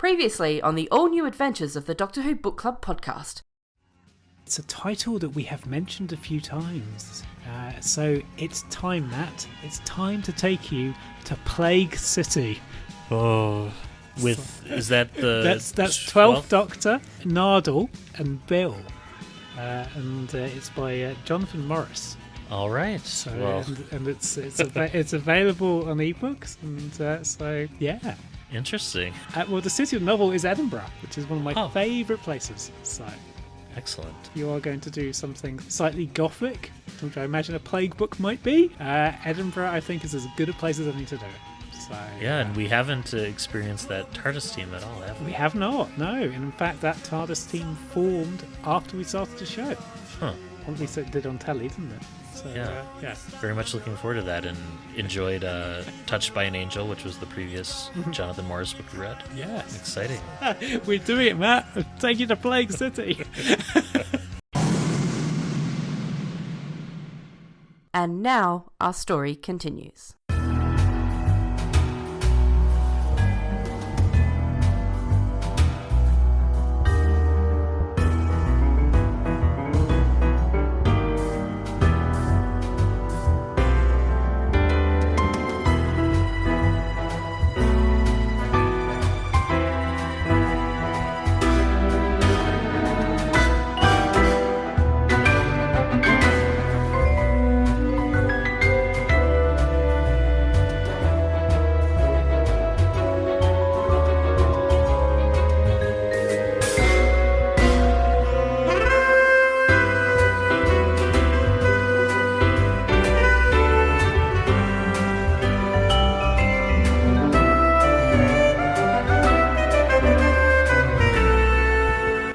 Previously on the all-new adventures of the Doctor Who Book Club podcast. It's a title that we have mentioned a few times. So it's time, Matt. It's time to take you to Plague City. Oh, is that the... That's 12th Doctor, Nardole and Bill. And it's by Jonathan Morris. All right. So, well, and it's available on ebooks, and so yeah. Interesting. Well, the city of the novel is Edinburgh, which is one of my favourite places. So, excellent. You are going to do something slightly gothic, which I imagine a plague book might be. Edinburgh, I think, is as good a place as any to do it. So, yeah, and we haven't experienced that TARDIS team at all, have we? We have not, no. And in fact, that TARDIS team formed after we started the show. Huh. Or at least it did on telly, didn't it? So, yeah. Very much looking forward to that, and enjoyed Touched by an Angel, which was the previous Jonathan Morris book we read. Yes. Exciting. We're doing it, Matt. Take you to Plague City. And now our story continues.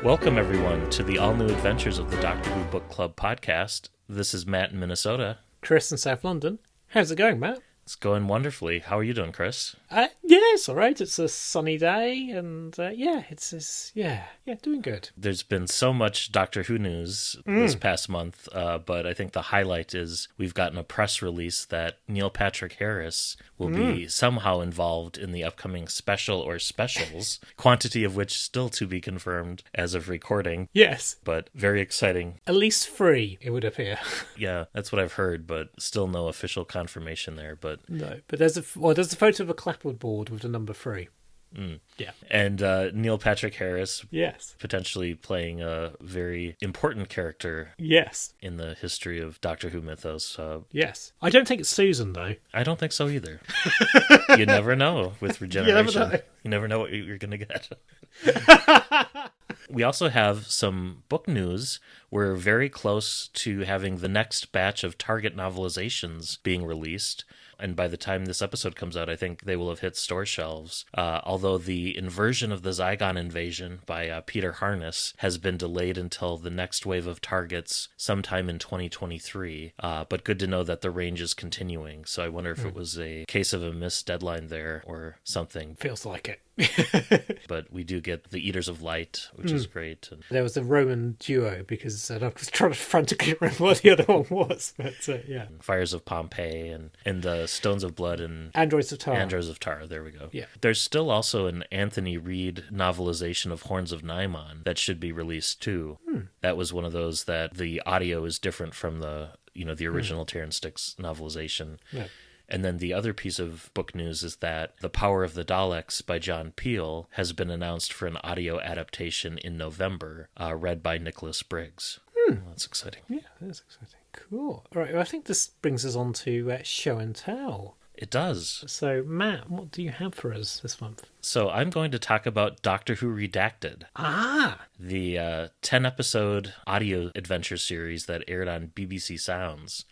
Welcome, everyone, to the all-new adventures of the Doctor Who Book Club podcast. This is Matt in Minnesota. Chris in South London. How's it going, Matt? It's going wonderfully. How are you doing, Chris? Yeah, it's all right. It's a sunny day, and it's doing good. There's been so much Doctor Who news this past month, but I think the highlight is we've gotten a press release that Neil Patrick Harris will be somehow involved in the upcoming special or specials, quantity of which still to be confirmed as of recording. Yes. But very exciting. At least 3, it would appear. Yeah, that's what I've heard, but still no official confirmation there. But no, but there's a photo of a clapboard board with the number 3. Yeah. And Neil Patrick Harris, yes, potentially playing a very important character, yes, in the history of Doctor Who mythos. Yes. I don't think it's Susan, though. I don't think so either. You never know with regeneration. You never know what you're going to get. We also have some book news. We're very close to having the next batch of Target novelizations being released. And by the time this episode comes out, I think they will have hit store shelves. Although the Inversion of the Zygon Invasion by Peter Harness has been delayed until the next wave of targets sometime in 2023. But good to know that the range is continuing. So I wonder if it was a case of a missed deadline there or something. Feels like it. But we do get the Eaters of Light, which is great. And there was a Roman duo, because I was trying to frantically remember what the other one was. But yeah, Fires of Pompeii and Stones of Blood and Androids of Tara. Androids of Tara, there we go. Yeah. There's still also an Anthony Reed novelization of Horns of Nimon that should be released too. That was one of those that the audio is different from the original Terran Sticks novelization. Yeah. And then the other piece of book news is that The Power of the Daleks by John Peel has been announced for an audio adaptation in November, read by Nicholas Briggs. Well, that's exciting. Yeah, that's exciting. Cool. All right, well, I think this brings us on to Show and Tell. It does. So, Matt, what do you have for us this month? So I'm going to talk about Doctor Who Redacted. The 10-episode audio adventure series that aired on BBC Sounds.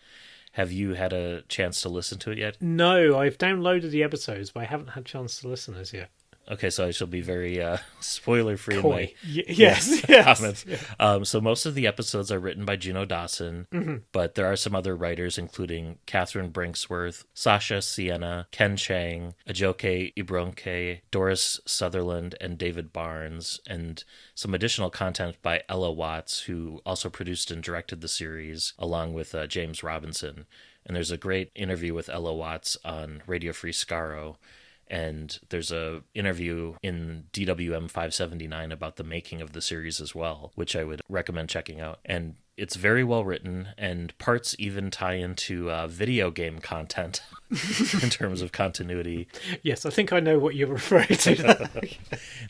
Have you had a chance to listen to it yet? No, I've downloaded the episodes, but I haven't had a chance to listen as yet. Okay, so I shall be very spoiler-free in my yes. comments. Yeah. So most of the episodes are written by Juno Dawson, but there are some other writers, including Catherine Brinksworth, Sasha Sienna, Ken Chang, Ajoke Ibronke, Doris Sutherland, and David Barnes, and some additional content by Ella Watts, who also produced and directed the series, along with James Robinson. And there's a great interview with Ella Watts on Radio Free Skaro. And there's a interview in DWM 579 about the making of the series as well, which I would recommend checking out. And it's very well written, and parts even tie into video game content in terms of continuity. Yes, I think I know what you're referring to.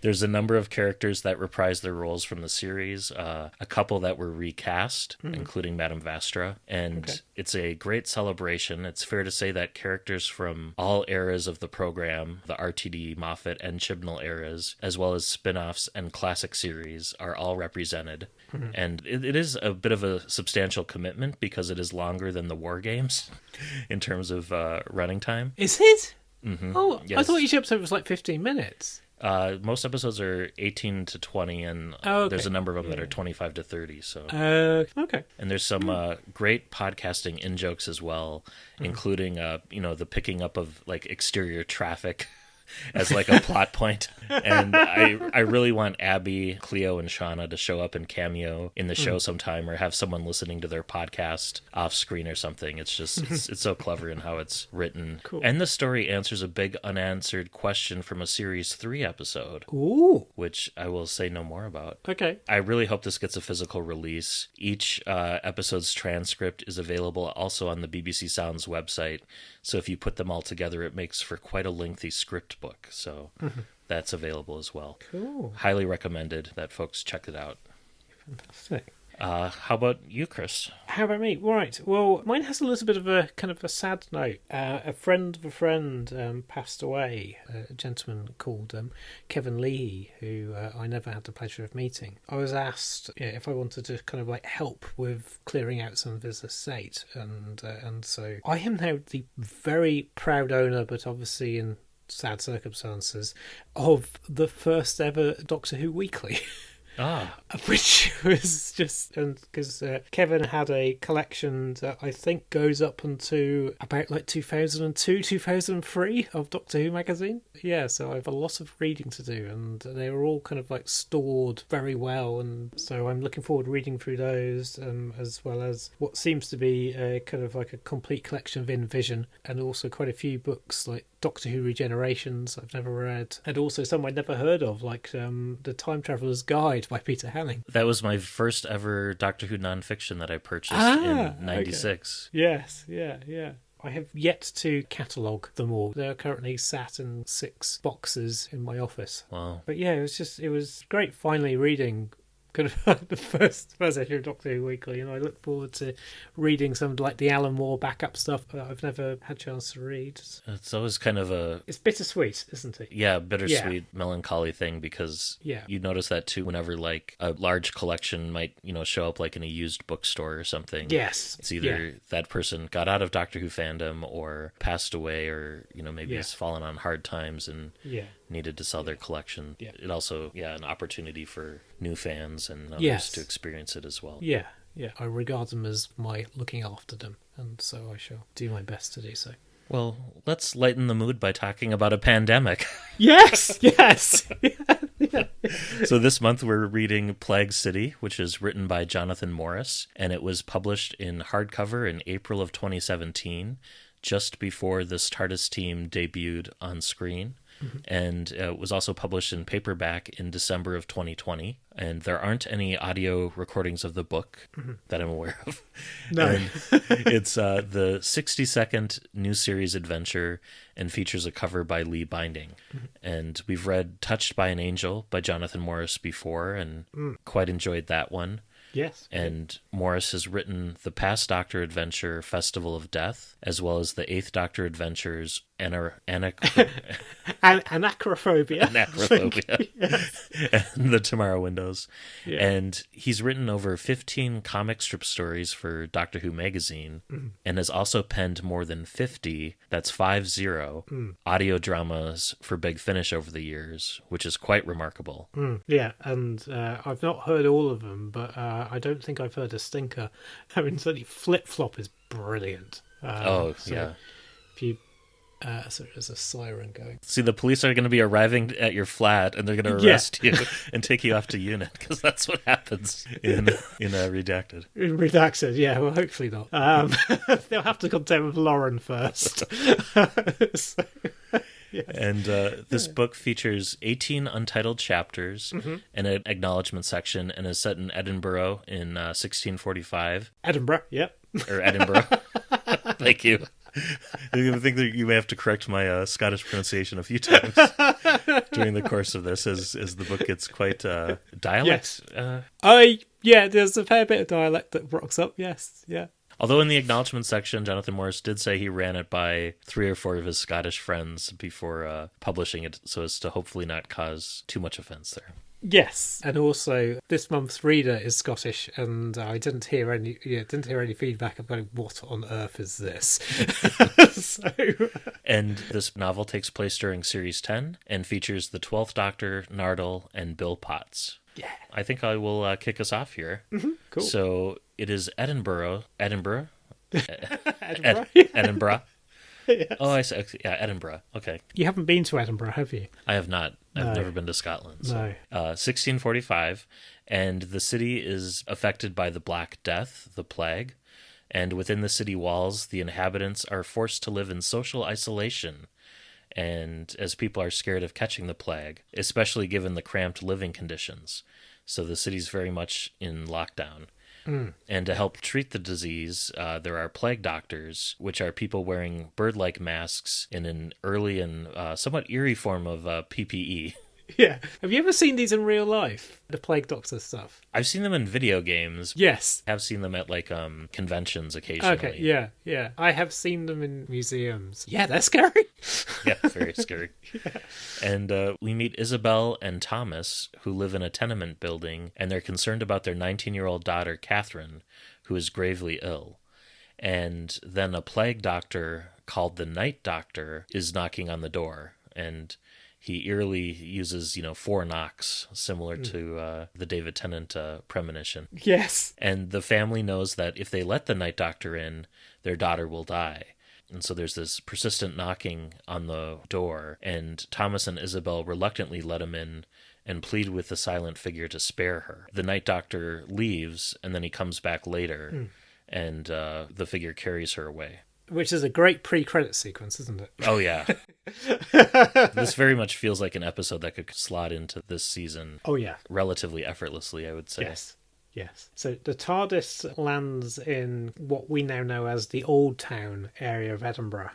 There's a number of characters that reprise their roles from the series, a couple that were recast, including Madame Vastra, and it's a great celebration. It's fair to say that characters from all eras of the program, the RTD, Moffat, and Chibnall eras, as well as spin-offs and classic series, are all represented. And it is a bit of a substantial commitment because it is longer than the War Games in terms of running time. Is it? Mm-hmm. Oh, Yes. I thought each episode was like 15 minutes. Most episodes are 18 to 20, and there's a number of them that are 25 to 30. So, okay. and there's some great podcasting in-jokes as well, including the picking up of like exterior traffic as like a plot point. And I really want Abby, Cleo, and Shauna to show up and cameo in the show sometime, or have someone listening to their podcast off screen or something. It's just it's so clever in how it's written. Cool. And the story answers a big unanswered question from a series 3 episode. Ooh. Which I will say no more about. Okay. I really hope this gets a physical release. Each episode's transcript is available also on the BBC Sounds website. So if you put them all together, it makes for quite a lengthy script book. So that's available as well. Cool. Highly recommended that folks check it out. Fantastic. How about you, Chris? How about me? Right. Well, mine has a little bit of a kind of a sad note. A friend of a friend passed away. A gentleman called Kevin Leahy, who I never had the pleasure of meeting. I was asked if I wanted to kind of like help with clearing out some of his estate, and so I am now the very proud owner, but obviously in sad circumstances, of the first ever Doctor Who Weekly. Which was just because Kevin had a collection that I think goes up into about like 2002, 2003 of Doctor Who magazine. Yeah, so I have a lot of reading to do, and they were all kind of like stored very well, and so I'm looking forward to reading through those, as well as what seems to be a kind of like a complete collection of In Vision, and also quite a few books like Doctor Who Regenerations I've never read, and also some I'd never heard of, like The Time Traveller's Guide by Peter Hanning. That was my first ever Doctor Who nonfiction that I purchased in 96. Okay. Yes, yeah. I have yet to catalogue them all. They're currently sat in 6 boxes in my office. Wow. But yeah, it was great finally reading kind of the first issue of Doctor Who Weekly, and I look forward to reading some like the Alan Moore backup stuff that I've never had a chance to read. It's always kind of it's bittersweet, isn't it? Yeah, bittersweet, melancholy thing, because you notice that too whenever like a large collection might, show up like in a used bookstore or something. Yes. It's either that person got out of Doctor Who fandom or passed away, or, maybe has fallen on hard times and needed to sell their collection. Yeah. It also, an opportunity for new fans and others to experience it as well. Yeah. I regard them as my looking after them, and so I shall do my best to do so. Well, let's lighten the mood by talking about a pandemic. Yes. So this month we're reading Plague City, which is written by Jonathan Morris, and it was published in hardcover in April of 2017, just before this TARDIS team debuted on screen. And it was also published in paperback in December of 2020. And there aren't any audio recordings of the book that I'm aware of. No. And it's the 60-second new series adventure and features a cover by Lee Binding. And we've read Touched by an Angel by Jonathan Morris before and quite enjoyed that one. Yes. And Morris has written the Past Doctor Adventure, Festival of Death, as well as the Eighth Doctor Adventures, Anacrophobia. And the Tomorrow Windows. Yeah. And he's written over 15 comic strip stories for Doctor Who magazine, and has also penned more than 50, that's 50, audio dramas for Big Finish over the years, which is quite remarkable. Yeah, and I've not heard all of them, but I don't think I've heard a stinker. I mean, certainly Flip Flop is brilliant. Yeah. If you... so there's a siren going. See, the police are going to be arriving at your flat, and they're going to arrest you and take you off to unit, because that's what happens in Redacted. In Redacted, yeah. Well, hopefully not. They'll have to contend with Lauren first. And this book features 18 untitled chapters and an acknowledgement section, and is set in Edinburgh in 1645. Edinburgh, yep. Or Edinburgh. Thank you. I think that you may have to correct my Scottish pronunciation a few times during the course of this, as the book gets quite dialect. Yes. Yeah, there's a fair bit of dialect that rocks up, yes, yeah. Although in the acknowledgement section, Jonathan Morris did say he ran it by 3 or 4 of his Scottish friends before publishing it, so as to hopefully not cause too much offence there. Yes, and also this month's reader is Scottish, and I didn't hear any feedback of going, what on earth is this? And this novel takes place during Series 10 and features the 12th Doctor, Nardole, and Bill Potts. Yeah. I think I will kick us off here. Mm-hmm. Cool. So it is Edinburgh. Edinburgh? Edinburgh. Yes. Oh, I see. Yeah, Edinburgh. Okay. You haven't been to Edinburgh, have you? I have not. I've No. never been to Scotland. So. No. 1645, and the city is affected by the Black Death, the plague, and within the city walls, the inhabitants are forced to live in social isolation, and as people are scared of catching the plague, especially given the cramped living conditions. So the city's very much in lockdown. And to help treat the disease, there are plague doctors, which are people wearing bird-like masks in an early and somewhat eerie form of PPE. Yeah. Have you ever seen these in real life? The plague doctor stuff? I've seen them in video games. Yes. I've seen them at conventions occasionally. Okay, yeah. I have seen them in museums. Yeah, they're scary. Yeah, very scary. Yeah. And we meet Isabel and Thomas, who live in a tenement building, and they're concerned about their 19-year-old daughter, Catherine, who is gravely ill. And then a plague doctor called the Night Doctor is knocking on the door, and he eerily uses, 4 knocks, similar to the David Tennant premonition. Yes. And the family knows that if they let the Night Doctor in, their daughter will die. And so there's this persistent knocking on the door, and Thomas and Isabel reluctantly let him in and plead with the silent figure to spare her. The Night Doctor leaves, and then he comes back later, and the figure carries her away. Which is a great pre-credit sequence, isn't it? Oh, yeah. This very much feels like an episode that could slot into this season. Oh, yeah. Relatively effortlessly, I would say. Yes. So the TARDIS lands in what we now know as the Old Town area of Edinburgh,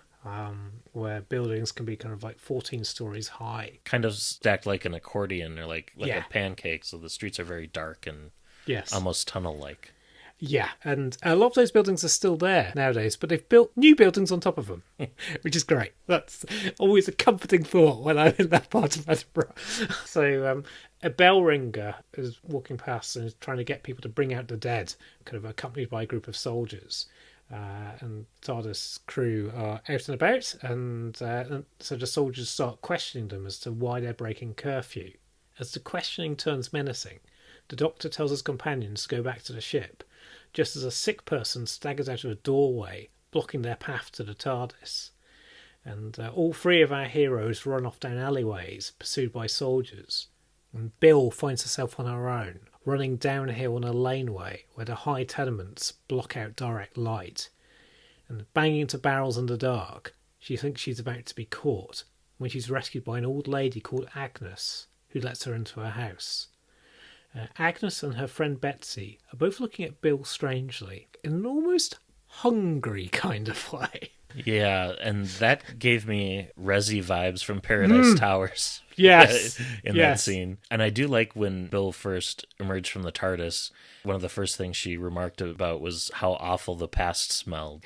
where buildings can be kind of like 14 stories high. Kind of stacked like an accordion or like Yeah. a pancake, so the streets are very dark and Yes. almost tunnel-like. Yeah, and a lot of those buildings are still there nowadays, but they've built new buildings on top of them, which is great. That's always a comforting thought when I'm in that part of Edinburgh. So a bell ringer is walking past and is trying to get people to bring out the dead, kind of accompanied by a group of soldiers. And TARDIS crew are out and about, and so the soldiers start questioning them as to why they're breaking curfew. As the questioning turns menacing, the Doctor tells his companions to go back to the ship, just as a sick person staggers out of a doorway, blocking their path to the TARDIS. And all 3 of our heroes run off down alleyways, pursued by soldiers. And Bill finds herself on her own, running downhill on a laneway where the high tenements block out direct light. And banging into barrels in the dark, she thinks she's about to be caught, when she's rescued by an old lady called Agnes, who lets her into her house. Agnes and her friend Betsy are both looking at Bill strangely, in an almost hungry kind of way. Yeah, and that gave me Resi vibes from Paradise Towers. Yes. in that scene. And I do like when Bill first emerged from the TARDIS, one of the first things she remarked about was how awful the past smelled.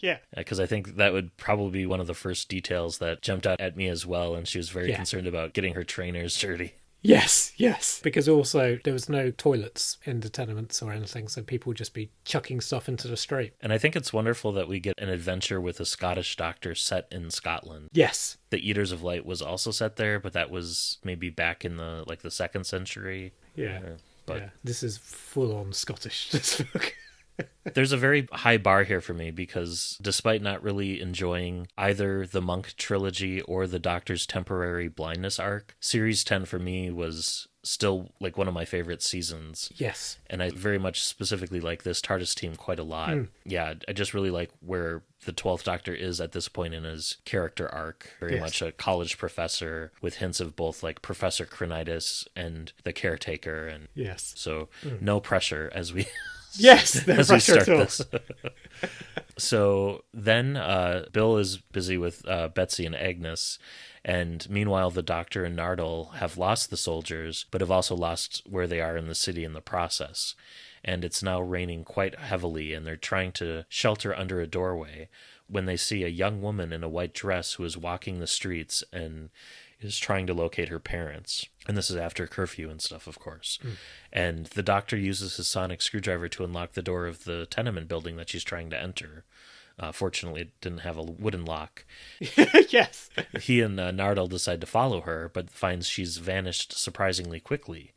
Yeah. Because I think that would probably be one of the first details that jumped out at me as well, and she was very concerned about getting her trainers dirty. Yes. Because also there was no toilets in the tenements or anything, so people would just be chucking stuff into the street. And I think it's wonderful that we get an adventure with a Scottish doctor set in Scotland. Yes. The Eaters of Light was also set there, but that was maybe back in the 2nd century. Yeah. But yeah. This is full on Scottish, this book. There's a very high bar here for me because despite not really enjoying either the Monk trilogy or the Doctor's temporary blindness arc, Series 10 for me was still like one of my favorite seasons. Yes. And I very much specifically like this TARDIS team quite a lot. Yeah, I just really like where the 12th Doctor is at this point in his character arc. Very much a college professor with hints of both like Professor Crinitis and the caretaker. And so no pressure as we yes, no as we pressure start at all. this. So then Bill is busy with Betsy and Agnes. And meanwhile, the Doctor and Nardole have lost the soldiers, but have also lost where they are in the city in the process. And it's now raining quite heavily, and they're trying to shelter under a doorway when they see a young woman in a white dress who is walking the streets and is trying to locate her parents. And this is after curfew and stuff, of course. And the Doctor uses his sonic screwdriver to unlock the door of the tenement building that she's trying to enter. Fortunately, it didn't have a wooden lock. Yes. He and Nardole decide to follow her, but finds she's vanished surprisingly quickly.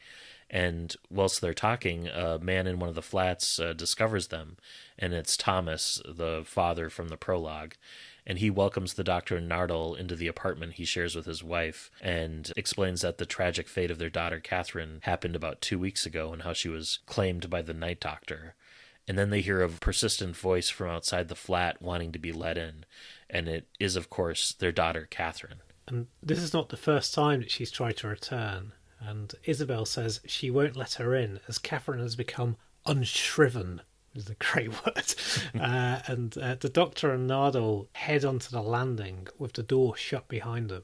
And whilst they're talking, a man in one of the flats discovers them, and it's Thomas, the father from the prologue. And he welcomes the Doctor and Nardole into the apartment he shares with his wife, and explains that the tragic fate of their daughter Catherine happened about 2 weeks ago, and how she was claimed by the Night Doctor. And then they hear a persistent voice from outside the flat wanting to be let in. And it is, of course, their daughter, Catherine. And this is not the first time that she's tried to return. And Isabel says she won't let her in as Catherine has become unshriven, is a great word. And the Doctor and Nardole head onto the landing with the door shut behind them.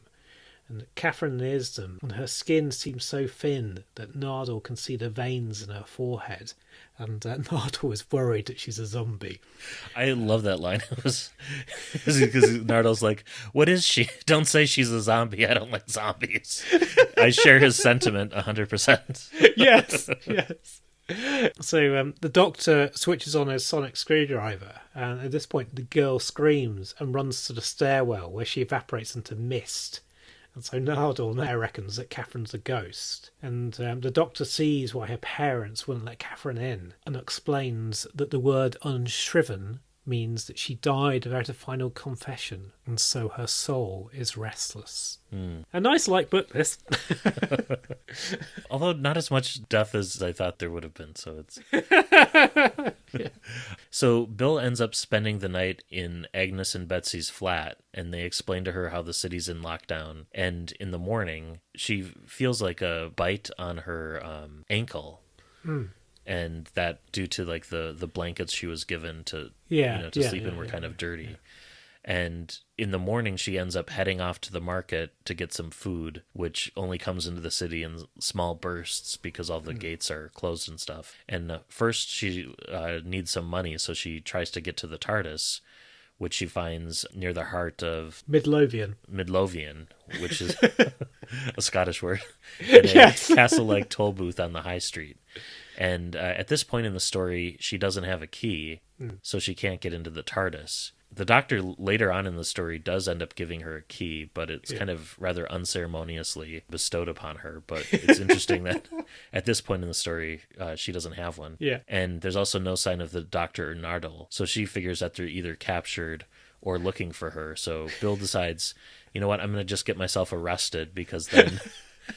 And Catherine nears them, and her skin seems so thin that Nardole can see the veins in her forehead. And Nardole is worried that she's a zombie. I love that line. Because Nardole's like, what is she? Don't say she's a zombie. I don't like zombies. I share his sentiment 100%. Yes, yes. So the Doctor switches on his sonic screwdriver, and at this point the girl screams and runs to the stairwell where she evaporates into mist. And so Nardole now reckons that Catherine's a ghost. And the Doctor sees why her parents wouldn't let Catherine in, and explains that the word unshriven means that she died without a final confession, and so her soul is restless. A nice light book, this. Although not as much death as I thought there would have been, so it's... Yeah. So Bill ends up spending the night in Agnes and Betsy's flat, and they explain to her how the city's in lockdown. And in the morning, she feels like a bite on her ankle. And that due to like the blankets she was given to sleep in were kind of dirty. And in the morning, she ends up heading off to the market to get some food, which only comes into the city in small bursts because all the gates are closed and stuff. And first, she needs some money, so she tries to get to the TARDIS, which she finds near the heart of Midlothian, which is a Scottish word, in a castle-like toll booth on the high street. And at this point in the story, she doesn't have a key, so she can't get into the TARDIS. The Doctor later on in the story does end up giving her a key, but it's kind of rather unceremoniously bestowed upon her. But it's interesting that at this point in the story, she doesn't have one. Yeah. And there's also no sign of the Doctor or Nardole, so she figures that they're either captured or looking for her. So Bill decides, you know what, I'm going to just get myself arrested, because then...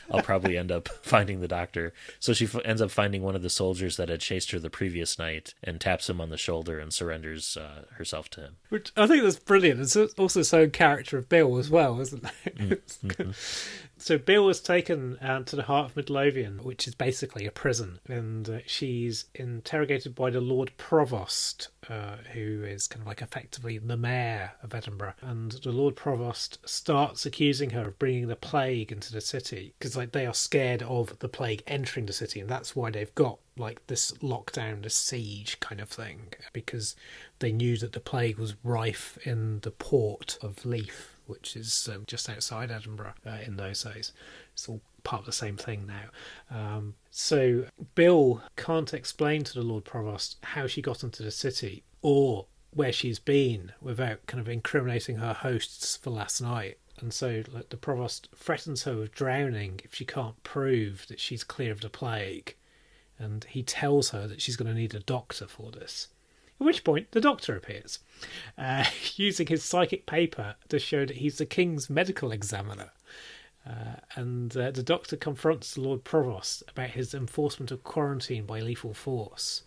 I'll probably end up finding the Doctor. So she ends up finding one of the soldiers that had chased her the previous night and taps him on the shoulder and surrenders herself to him. Which I think that's brilliant. It's also so character of Bill as well, isn't it? So Bill was taken to the heart of Midlothian, which is basically a prison, and she's interrogated by the Lord Provost, who is kind of like effectively the mayor of Edinburgh. And the Lord Provost starts accusing her of bringing the plague into the city, because like they are scared of the plague entering the city, and that's why they've got like this lockdown, this siege kind of thing, because they knew that the plague was rife in the port of Leith, which is just outside Edinburgh in those days. It's all part of the same thing now. So Bill can't explain to the Lord Provost how she got into the city or where she's been without kind of incriminating her hosts for last night. And so like, the Provost threatens her with drowning if she can't prove that she's clear of the plague. And he tells her that she's going to need a doctor for this. At which point, the Doctor appears, using his psychic paper to show that he's the King's medical examiner. And the Doctor confronts the Lord Provost about his enforcement of quarantine by lethal force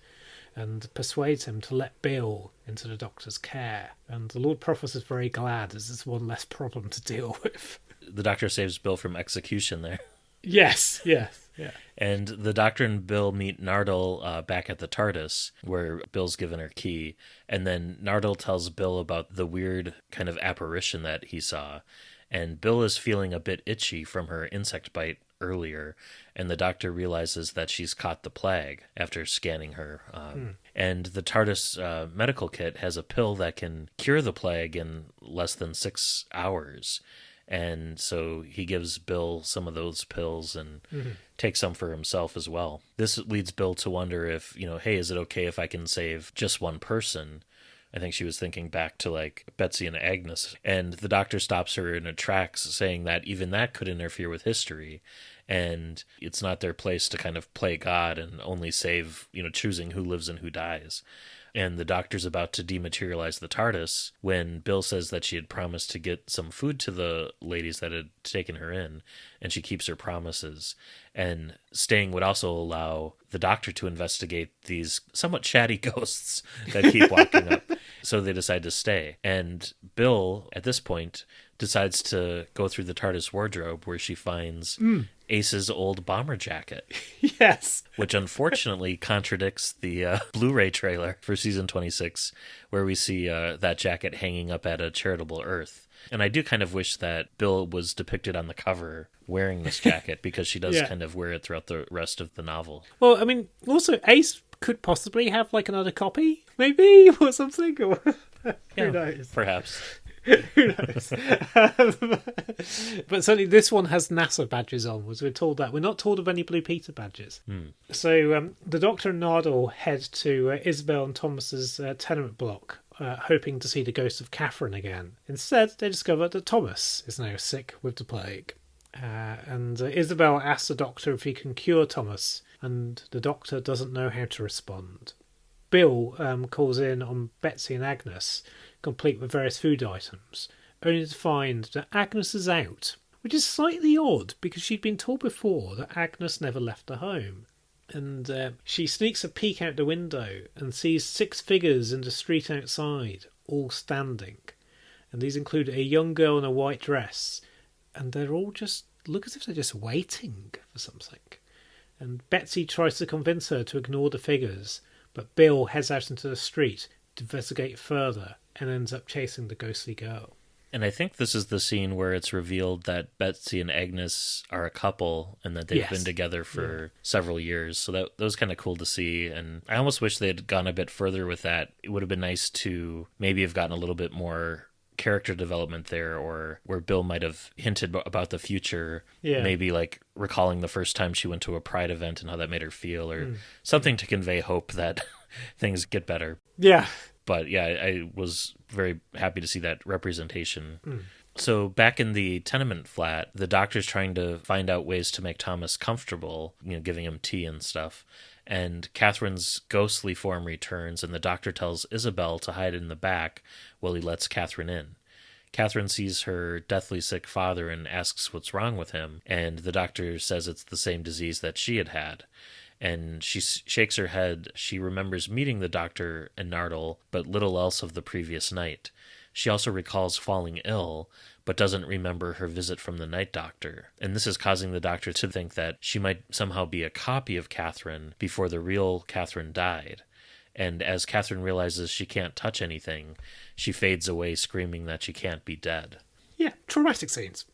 and persuades him to let Bill into the Doctor's care. And the Lord Provost is very glad, as there's one less problem to deal with. The Doctor saves Bill from execution there. Yes. Yeah. And the Doctor and Bill meet Nardole back at the TARDIS, where Bill's given her key. And then Nardole tells Bill about the weird kind of apparition that he saw. And Bill is feeling a bit itchy from her insect bite earlier, and the Doctor realizes that she's caught the plague after scanning her. And the TARDIS medical kit has a pill that can cure the plague in less than 6 hours. And so he gives Bill some of those pills and takes some for himself as well. This leads Bill to wonder if, hey, is it okay if I can save just one person? I think she was thinking back to like Betsy and Agnes. And the Doctor stops her in her tracks, saying that even that could interfere with history. And it's not their place to kind of play God and only save, choosing who lives and who dies. And the Doctor's about to dematerialize the TARDIS when Bill says that she had promised to get some food to the ladies that had taken her in, and she keeps her promises. And staying would also allow the Doctor to investigate these somewhat chatty ghosts that keep walking up. So they decide to stay. And Bill, at this point, decides to go through the TARDIS wardrobe where she finds Ace's old bomber jacket. Yes. Which unfortunately contradicts the Blu-ray trailer for season 26, where we see that jacket hanging up at a charitable Earth. And I do kind of wish that Bill was depicted on the cover wearing this jacket, because she does kind of wear it throughout the rest of the novel. Well, I mean, also Ace could possibly have like another copy, maybe, or something. Or who knows? Perhaps. Who knows? But certainly this one has NASA badges on, as we're told that. We're not told of any Blue Peter badges. So the Doctor and Nardole head to Isabel and Thomas's tenement block, hoping to see the ghost of Catherine again. Instead, they discover that Thomas is now sick with the plague. And Isabel asks the Doctor if he can cure Thomas, and the Doctor doesn't know how to respond. Bill calls in on Betsy and Agnes, complete with various food items, only to find that Agnes is out, which is slightly odd because she'd been told before that Agnes never left the home. And she sneaks a peek out the window and sees 6 figures in the street outside, all standing. And these include a young girl in a white dress, and they're all just look as if they're just waiting for something. And Betsy tries to convince her to ignore the figures, but Bill heads out into the street to investigate further and ends up chasing the ghostly girl. And I think this is the scene where it's revealed that Betsy and Agnes are a couple and that they've been together for several years. So that was kind of cool to see. And I almost wish they had gone a bit further with that. It would have been nice to maybe have gotten a little bit more character development there, or where Bill might have hinted about the future, maybe like recalling the first time she went to a Pride event and how that made her feel, or something to convey hope that things get better. Yeah. But yeah, I was very happy to see that representation. So back in the tenement flat, the Doctor's trying to find out ways to make Thomas comfortable, giving him tea and stuff. And Catherine's ghostly form returns, and the Doctor tells Isabel to hide in the back while he lets Catherine in. Catherine sees her deathly sick father and asks what's wrong with him, and the Doctor says it's the same disease that she had had. And she shakes her head. She remembers meeting the Doctor and Nardole, but little else of the previous night. She also recalls falling ill, but doesn't remember her visit from the Night Doctor. And this is causing the Doctor to think that she might somehow be a copy of Catherine before the real Catherine died. And as Catherine realizes she can't touch anything, she fades away screaming that she can't be dead. Yeah, traumatic scenes.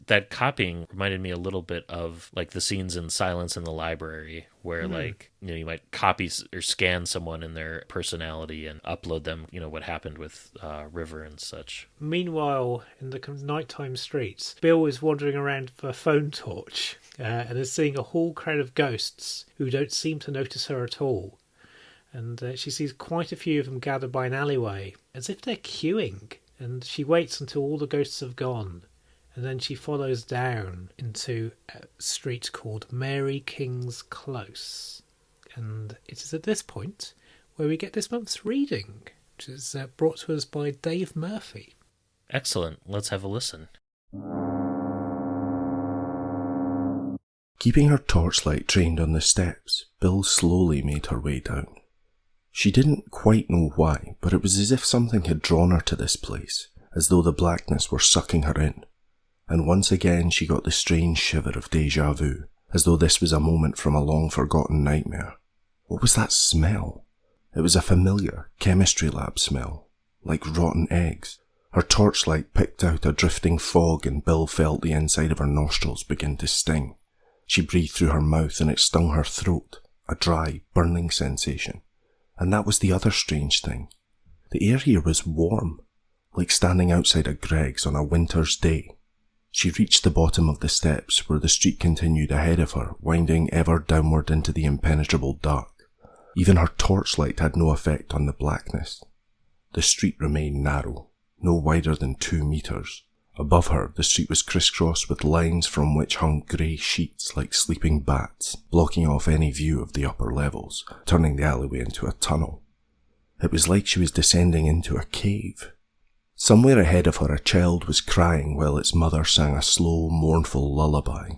That copying reminded me a little bit of like the scenes in Silence in the Library, where like, you might copy or scan someone in their personality and upload them, what happened with River and such. Meanwhile, in the nighttime streets, Bill is wandering around with a phone torch and is seeing a whole crowd of ghosts who don't seem to notice her at all. And she sees quite a few of them gathered by an alleyway, as if they're queuing. And she waits until all the ghosts have gone, and then she follows down into a street called Mary King's Close. And it is at this point where we get this month's reading, which is brought to us by Dave Murphy. Excellent. Let's have a listen. Keeping her torchlight trained on the steps, Bill slowly made her way down. She didn't quite know why, but it was as if something had drawn her to this place, as though the blackness were sucking her in. And once again she got the strange shiver of déjà vu, as though this was a moment from a long-forgotten nightmare. What was that smell? It was a familiar chemistry lab smell, like rotten eggs. Her torchlight picked out a drifting fog and Bill felt the inside of her nostrils begin to sting. She breathed through her mouth and it stung her throat, a dry, burning sensation. And that was the other strange thing. The air here was warm, like standing outside a Greg's on a winter's day. She reached the bottom of the steps where the street continued ahead of her, winding ever downward into the impenetrable dark. Even her torchlight had no effect on the blackness. The street remained narrow, no wider than 2 meters. Above her, the street was crisscrossed with lines from which hung grey sheets like sleeping bats, blocking off any view of the upper levels, turning the alleyway into a tunnel. It was like she was descending into a cave. Somewhere ahead of her a child was crying while its mother sang a slow, mournful lullaby.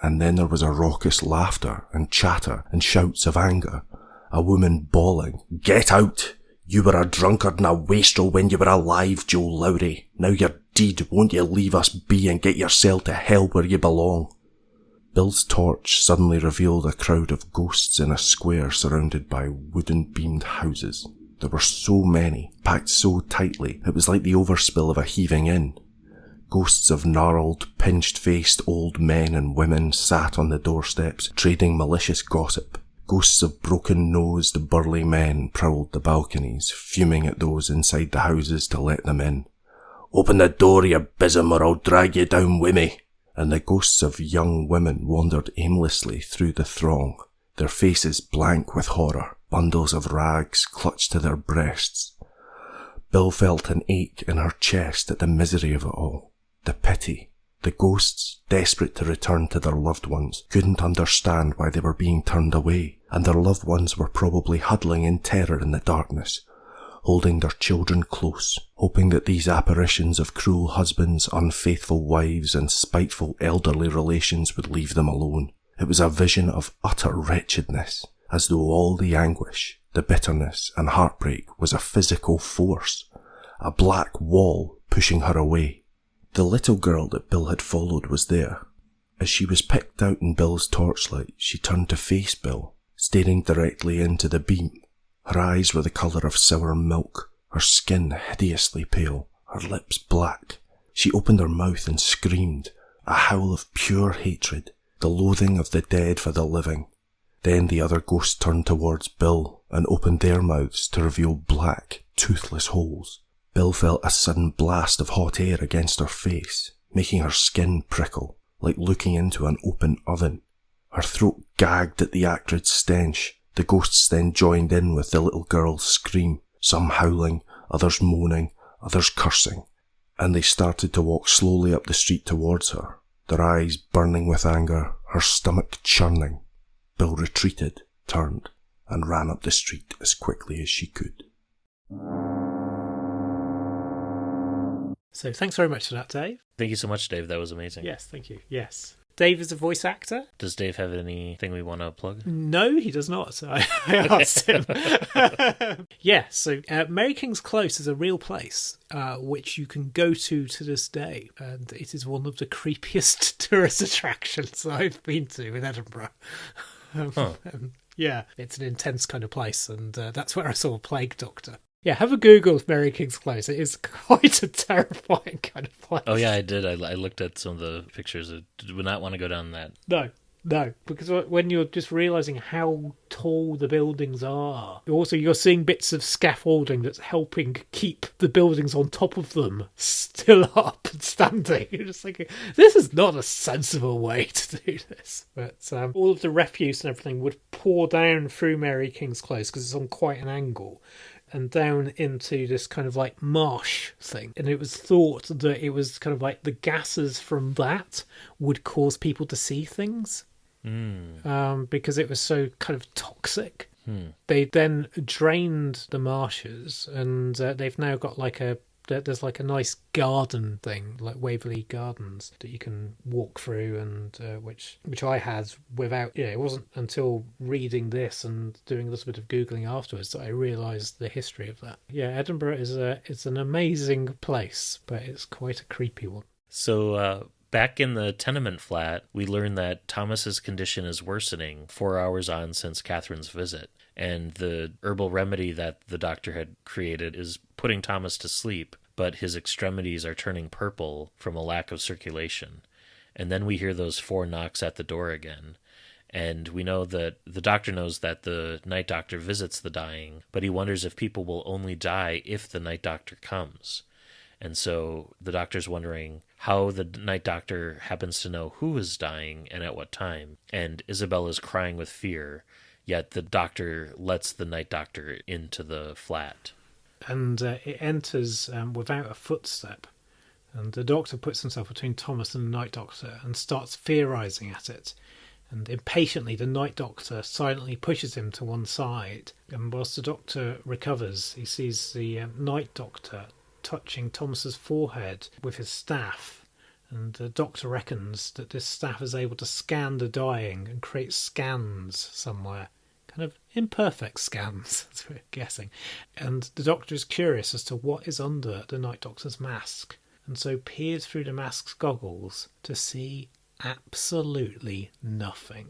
And then there was a raucous laughter and chatter and shouts of anger. A woman bawling, "Get out! You were a drunkard and a wastrel when you were alive, Joe Lowry. Now you're dead, won't you leave us be and get yourself to hell where you belong?" Bill's torch suddenly revealed a crowd of ghosts in a square surrounded by wooden-beamed houses. There were so many, packed so tightly, it was like the overspill of a heaving inn. Ghosts of gnarled, pinched-faced old men and women sat on the doorsteps, trading malicious gossip. Ghosts of broken-nosed, burly men prowled the balconies, fuming at those inside the houses to let them in. "Open the door, you bism, or I'll drag you down with me." And the ghosts of young women wandered aimlessly through the throng, their faces blank with horror, bundles of rags clutched to their breasts. Bill felt an ache in her chest at the misery of it all, the pity. The ghosts, desperate to return to their loved ones, couldn't understand why they were being turned away, and their loved ones were probably huddling in terror in the darkness, holding their children close, hoping that these apparitions of cruel husbands, unfaithful wives, and spiteful elderly relations would leave them alone. It was a vision of utter wretchedness, as though all the anguish, the bitterness, and heartbreak was a physical force, a black wall pushing her away. The little girl that Bill had followed was there. As she was picked out in Bill's torchlight, she turned to face Bill, staring directly into the beam. Her eyes were the colour of sour milk, her skin hideously pale, her lips black. She opened her mouth and screamed, a howl of pure hatred, the loathing of the dead for the living. Then the other ghosts turned towards Bill and opened their mouths to reveal black, toothless holes. Bill felt a sudden blast of hot air against her face, making her skin prickle, like looking into an open oven. Her throat gagged at the acrid stench. The ghosts then joined in with the little girl's scream, some howling, others moaning, others cursing, and they started to walk slowly up the street towards her, their eyes burning with anger, her stomach churning. Bill retreated, turned, and ran up the street as quickly as she could. So thanks very much for that, Dave. Thank you so much, Dave. That was amazing. Yes, thank you. Yes. Dave is a voice actor. Does Dave have anything we want to plug? No, he does not. I asked him. Yeah, so Mary King's Close is a real place which you can go to this day. And it is one of the creepiest tourist attractions I've been to in Edinburgh. Yeah, it's an intense kind of place. And that's where I saw a plague doctor. Yeah, have a Google of Mary King's Close. It is quite a terrifying kind of place. Oh, yeah, I did. I looked at some of the pictures. I would not want to go down that. No, because when you're just realising how tall the buildings are, also you're seeing bits of scaffolding that's helping keep the buildings on top of them still up and standing. You're just thinking, this is not a sensible way to do this. But all of the refuse and everything would pour down through Mary King's Close because it's on quite an angle, and down into this kind of like marsh thing. And it was thought that it was kind of like the gases from that would cause people to see things. Because it was so kind of toxic. They then drained the marshes, and they've now got like a There's like a nice garden thing, like Waverley Gardens, that you can walk through, and which I had without. Yeah, it wasn't until reading this and doing a little bit of googling afterwards that I realised the history of that. Yeah, Edinburgh it's an amazing place, but it's quite a creepy one. So, back in the tenement flat, we learn that Thomas's condition is worsening 4 hours on since Catherine's visit, and the herbal remedy that the doctor had created is putting Thomas to sleep, but his extremities are turning purple from a lack of circulation. And then we hear those 4 knocks at the door again, and we know that the doctor knows that the night doctor visits the dying, but he wonders if people will only die if the night doctor comes. And so the doctor's wondering how the night doctor happens to know who is dying and at what time. And Isabel is crying with fear, yet the doctor lets the night doctor into the flat. And it enters without a footstep. And the doctor puts himself between Thomas and the night doctor and starts theorising at it. And impatiently, the night doctor silently pushes him to one side. And whilst the doctor recovers, he sees the night doctor touching Thomas's forehead with his staff, and the doctor reckons that this staff is able to scan the dying and create scans somewhere, kind of imperfect scans, as we're guessing. And the doctor is curious as to what is under the night doctor's mask, and so peers through the mask's goggles to see absolutely nothing.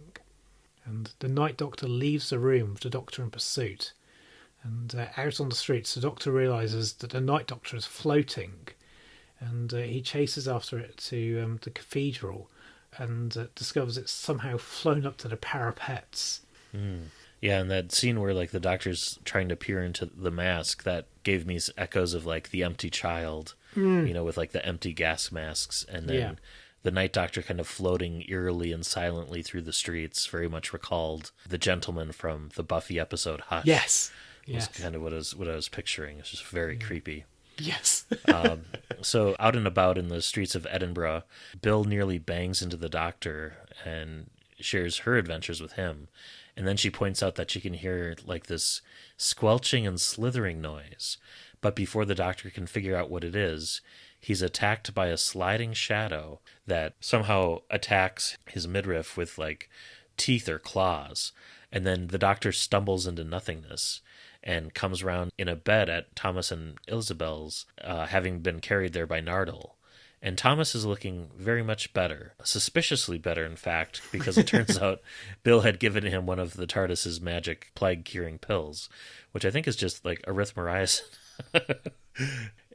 And the night doctor leaves the room with the doctor in pursuit. And out on the streets, the doctor realises that the night doctor is floating, and he chases after it to the cathedral, and discovers it's somehow flown up to the parapets. Yeah, and that scene where like the doctor's trying to peer into the mask, that gave me echoes of like The Empty Child, with like the empty gas masks, and then the night doctor kind of floating eerily and silently through the streets very much recalled the gentleman from the Buffy episode Hush. Yes. Was kind of what I was picturing. It's just very creepy. Yes. So out and about in the streets of Edinburgh, Bill nearly bangs into the doctor and shares her adventures with him. And then she points out that she can hear like this squelching and slithering noise. But before the doctor can figure out what it is, he's attacked by a sliding shadow that somehow attacks his midriff with like teeth or claws. And then the doctor stumbles into nothingness and comes round in a bed at Thomas and Isabel's, having been carried there by Nardole. And Thomas is looking very much better, suspiciously better, in fact, because it turns out Bill had given him one of the TARDIS's magic plague-curing pills, which I think is just like erythromycin.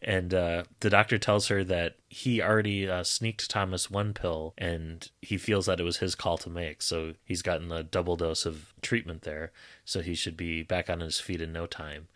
And the doctor tells her that he already sneaked Thomas one pill, and he feels that it was his call to make. So he's gotten a double dose of treatment there, so he should be back on his feet in no time.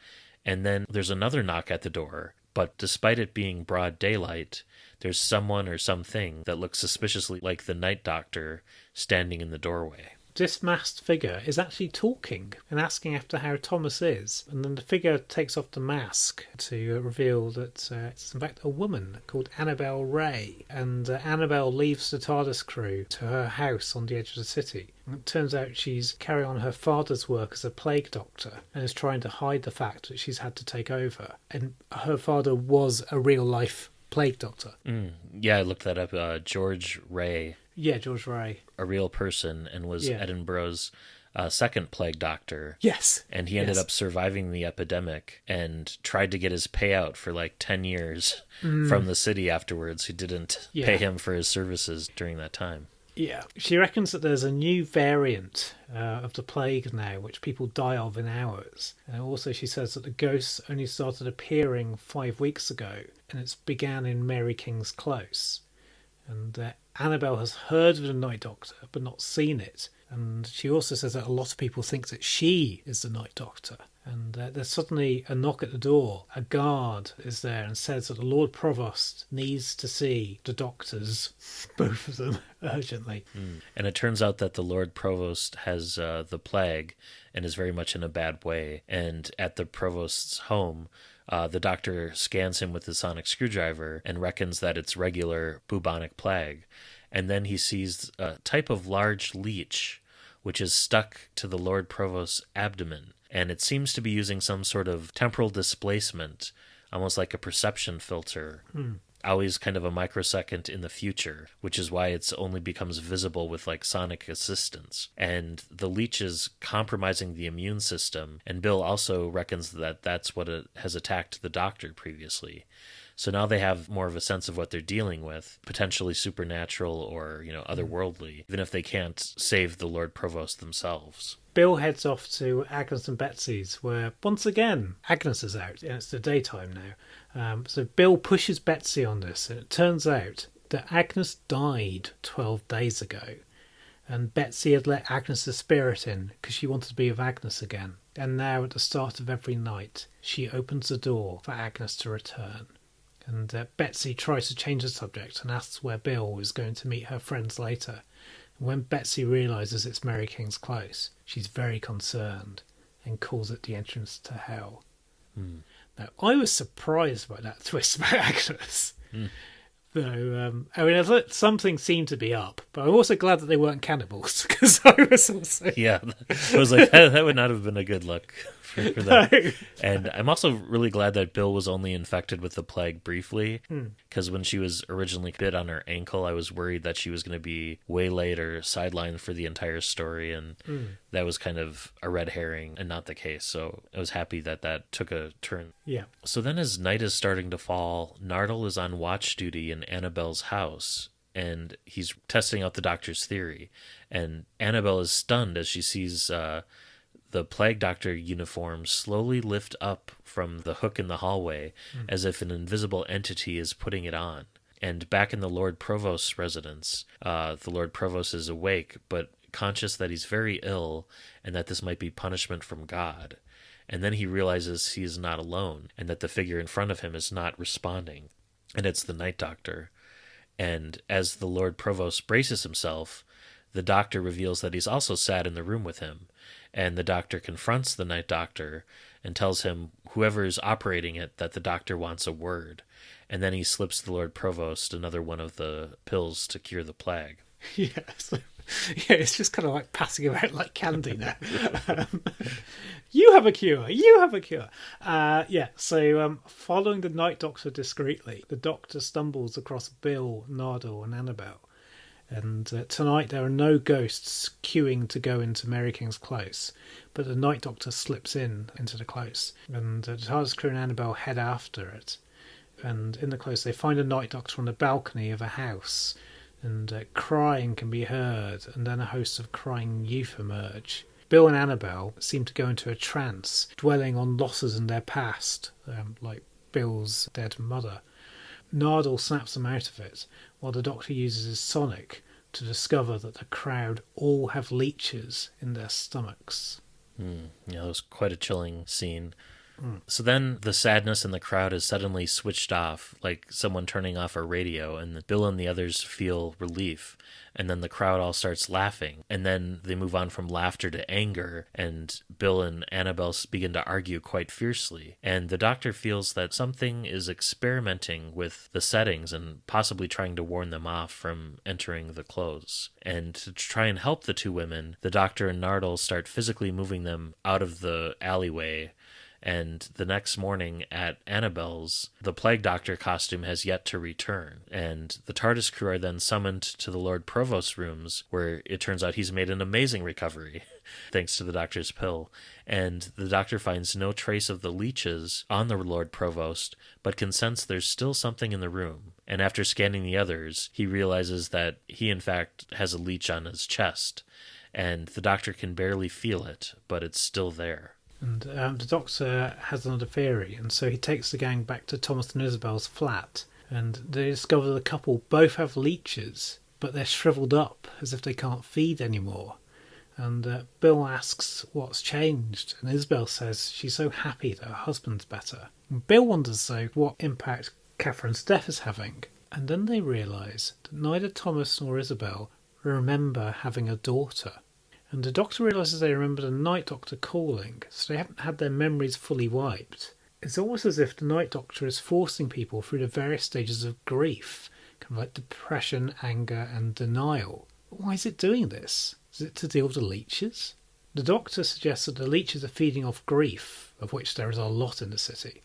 And then there's another knock at the door, but despite it being broad daylight, there's someone or something that looks suspiciously like the night doctor standing in the doorway. This masked figure is actually talking and asking after how Thomas is. And then the figure takes off the mask to reveal that it's in fact a woman called Annabelle Ray. And Annabelle leaves the TARDIS crew to her house on the edge of the city. And it turns out she's carrying on her father's work as a plague doctor and is trying to hide the fact that she's had to take over. And her father was a real-life plague doctor. Yeah, I looked that up. George Ray. Yeah, George Ray. A real person, and was Edinburgh's second plague doctor. Yes. And he ended up surviving the epidemic and tried to get his payout for like 10 years from the city afterwards, who didn't pay him for his services during that time. Yeah. She reckons that there's a new variant of the plague now, which people die of in hours. And also she says that the ghosts only started appearing 5 weeks ago, and it's began in Mary King's Close. And Annabelle has heard of the Night Doctor, but not seen it. And she also says that a lot of people think that she is the Night Doctor. And there's suddenly a knock at the door. A guard is there and says that the Lord Provost needs to see the doctors, both of them, urgently. And it turns out that the Lord Provost has the plague and is very much in a bad way. And at the Provost's home, the doctor scans him with his sonic screwdriver and reckons that it's regular bubonic plague. And then he sees a type of large leech which is stuck to the Lord Provost's abdomen. And it seems to be using some sort of temporal displacement almost like a perception filter. Always kind of a microsecond in the future, which is why it's only becomes visible with like sonic assistance. And the leech is compromising the immune system, and Bill also reckons that that's what has attacked the Doctor previously. So now they have more of a sense of what they're dealing with, potentially supernatural or, otherworldly, even if they can't save the Lord Provost themselves. Bill heads off to Agnes and Betsy's, where, once again, Agnes is out, and it's the daytime now. So Bill pushes Betsy on this, and it turns out that Agnes died 12 days ago, and Betsy had let Agnes' spirit in because she wanted to be with Agnes again. And now, at the start of every night, she opens the door for Agnes to return. And Betsy tries to change the subject and asks where Bill is going to meet her friends later. And when Betsy realises it's Mary King's Close, she's very concerned and calls it the entrance to hell. Now, I was surprised by that twist about Agnes. Though, something seemed to be up, but I'm also glad that they weren't cannibals, because I was also... Yeah, I was like, that would not have been a good look for that. No. And I'm also really glad that Bill was only infected with the plague briefly, because when she was originally bit on her ankle, I was worried that she was going to be waylaid or sidelined for the entire story, and that was kind of a red herring and not the case. So I was happy that that took a turn. Yeah. So then as night is starting to fall, Nardole is on watch duty in Annabelle's house, and he's testing out the Doctor's theory. And Annabelle is stunned as she sees the Plague Doctor uniform slowly lift up from the hook in the hallway as if an invisible entity is putting it on. And back in the Lord Provost's residence, the Lord Provost is awake, but conscious that he's very ill and that this might be punishment from God. And then he realizes he is not alone and that the figure in front of him is not responding. And it's the Night Doctor. And as the Lord Provost braces himself, the Doctor reveals that he's also sat in the room with him. And the Doctor confronts the Night Doctor and tells him, whoever is operating it, that the Doctor wants a word. And then he slips the Lord Provost another one of the pills to cure the plague. Yes. Yeah, it's just kind of like passing about like candy now. You have a cure. You have a cure. So following the Night Doctor discreetly, the Doctor stumbles across Bill, Nardole and Annabelle. And tonight there are no ghosts queuing to go into Mary King's Close, but the Night Doctor slips into the Close. And the TARDIS crew and Annabelle head after it. And in the Close they find a Night Doctor on the balcony of a house. And crying can be heard, and then a host of crying youth emerge. Bill and Annabelle seem to go into a trance, dwelling on losses in their past, like Bill's dead mother. Nardole snaps them out of it, while the Doctor uses his sonic to discover that the crowd all have leeches in their stomachs. Yeah, it was quite a chilling scene. So then the sadness in the crowd is suddenly switched off, like someone turning off a radio, and Bill and the others feel relief. And then the crowd all starts laughing. And then they move on from laughter to anger, and Bill and Annabelle begin to argue quite fiercely. And the Doctor feels that something is experimenting with the settings and possibly trying to warn them off from entering the Close. And to try and help the two women, the Doctor and Nardole start physically moving them out of the alleyway. And the next morning at Annabelle's, the Plague Doctor costume has yet to return. And the TARDIS crew are then summoned to the Lord Provost's rooms, where it turns out he's made an amazing recovery, thanks to the Doctor's pill. And the Doctor finds no trace of the leeches on the Lord Provost, but can sense there's still something in the room. And after scanning the others, he realizes that he in fact has a leech on his chest. And the Doctor can barely feel it, but it's still there. And the Doctor has another theory, and so he takes the gang back to Thomas and Isabel's flat, and they discover the couple both have leeches, but they're shriveled up as if they can't feed anymore. And Bill asks what's changed, and Isabel says she's so happy that her husband's better. And Bill wonders, though, what impact Catherine's death is having. And then they realise that neither Thomas nor Isabel remember having a daughter. And the Doctor realises they remember the Night Doctor calling, so they haven't had their memories fully wiped. It's almost as if the Night Doctor is forcing people through the various stages of grief, kind of like depression, anger and denial. Why is it doing this? Is it to deal with the leeches? The Doctor suggests that the leeches are feeding off grief, of which there is a lot in the city,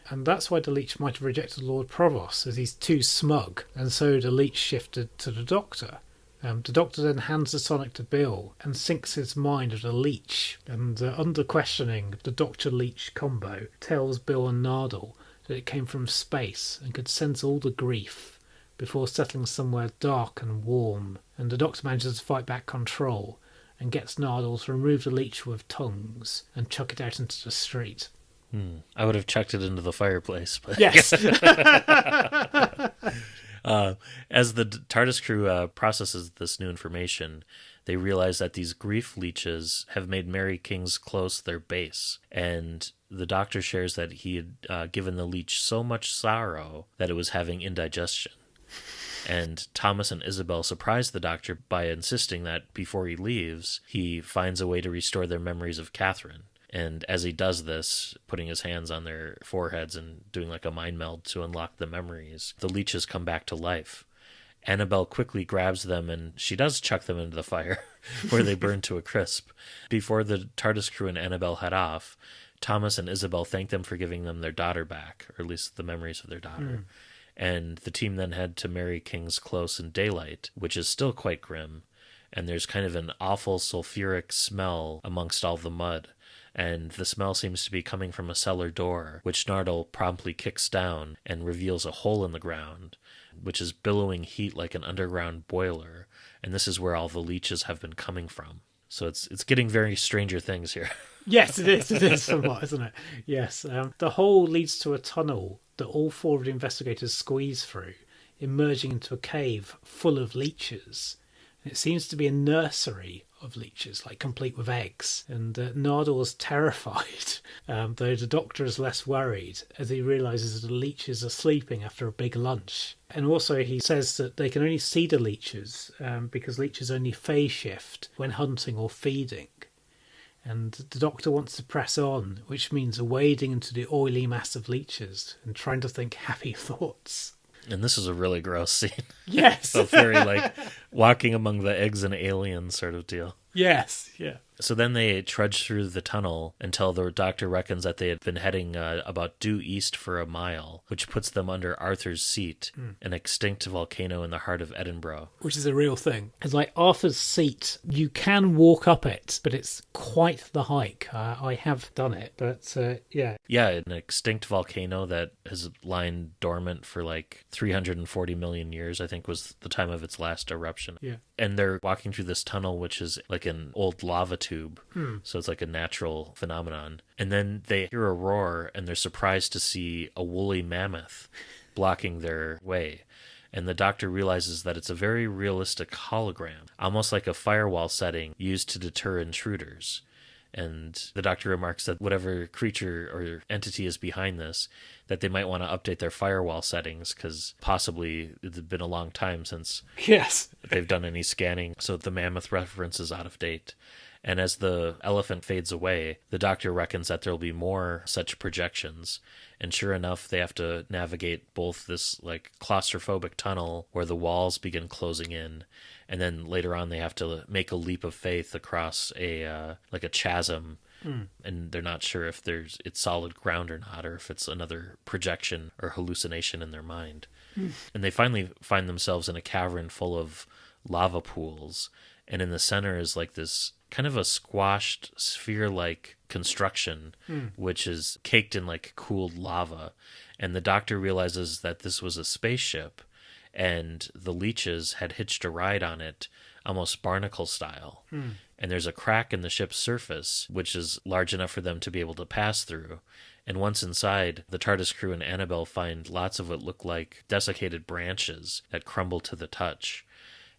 And that's why the leech might have rejected Lord Provost, as he's too smug. And so the leech shifted to the Doctor. The Doctor then hands the tonic to Bill and sinks his mind with a leech. And under questioning, the Doctor-Leech combo tells Bill and Nardole that it came from space and could sense all the grief before settling somewhere dark and warm. And the Doctor manages to fight back control and gets Nardole to remove the leech with tongs and chuck it out into the street. I would have chucked it into the fireplace. But Yes. As the TARDIS crew processes this new information, they realize that these grief leeches have made Mary King's Close their base. And the Doctor shares that he had given the leech so much sorrow that it was having indigestion. And Thomas and Isabel surprise the Doctor by insisting that before he leaves, he finds a way to restore their memories of Catherine. And as he does this, putting his hands on their foreheads and doing like a mind meld to unlock the memories, the leeches come back to life. Annabelle quickly grabs them, and she does chuck them into the fire, where they burn to a crisp. Before the TARDIS crew and Annabelle head off, Thomas and Isabel thank them for giving them their daughter back, or at least the memories of their daughter. And the team then head to Mary King's Close in daylight, which is still quite grim. And there's kind of an awful sulfuric smell amongst all the mud. And the smell seems to be coming from a cellar door, which Nardole promptly kicks down and reveals a hole in the ground, which is billowing heat like an underground boiler. And this is where all the leeches have been coming from. So it's getting very Stranger Things here. Yes, it is. It is somewhat, isn't it? Yes. The hole leads to a tunnel that all four of the investigators squeeze through, emerging into a cave full of leeches. It seems to be a nursery of leeches, like complete with eggs. And Nardole is terrified, though the Doctor is less worried as he realises that the leeches are sleeping after a big lunch. And also he says that they can only see the leeches because leeches only phase shift when hunting or feeding. And the Doctor wants to press on, which means wading into the oily mass of leeches and trying to think happy thoughts. And this is a really gross scene. Yes. So very like walking among the eggs and aliens sort of deal. Yes, yeah. So then they trudge through the tunnel until the Doctor reckons that they had been heading about due east for a mile, which puts them under Arthur's Seat, an extinct volcano in the heart of Edinburgh. Which is a real thing. It's like Arthur's Seat. You can walk up it, but it's quite the hike. I have done it, but yeah. Yeah, an extinct volcano that has lain dormant for like 340 million years, I think was the time of its last eruption. Yeah. And they're walking through this tunnel, which is like an old lava tube. So it's like a natural phenomenon. And then they hear a roar and they're surprised to see a woolly mammoth blocking their way. And the Doctor realizes that it's a very realistic hologram, almost like a firewall setting used to deter intruders. And the Doctor remarks that whatever creature or entity is behind this, that they might want to update their firewall settings because possibly it's been a long time since they've done any scanning, so the mammoth reference is out of date. And as the elephant fades away, the Doctor reckons that there will be more such projections. And sure enough, they have to navigate both this like claustrophobic tunnel where the walls begin closing in, and then later on they have to make a leap of faith across a like a chasm. And they're not sure if it's solid ground or not, or if it's another projection or hallucination in their mind. And they finally find themselves in a cavern full of lava pools, and in the center is like this kind of a squashed sphere-like construction, which is caked in like cooled lava. And the Doctor realizes that this was a spaceship, and the leeches had hitched a ride on it, almost barnacle style. And there's a crack in the ship's surface, which is large enough for them to be able to pass through. And once inside, the TARDIS crew and Annabelle find lots of what look like desiccated branches that crumble to the touch.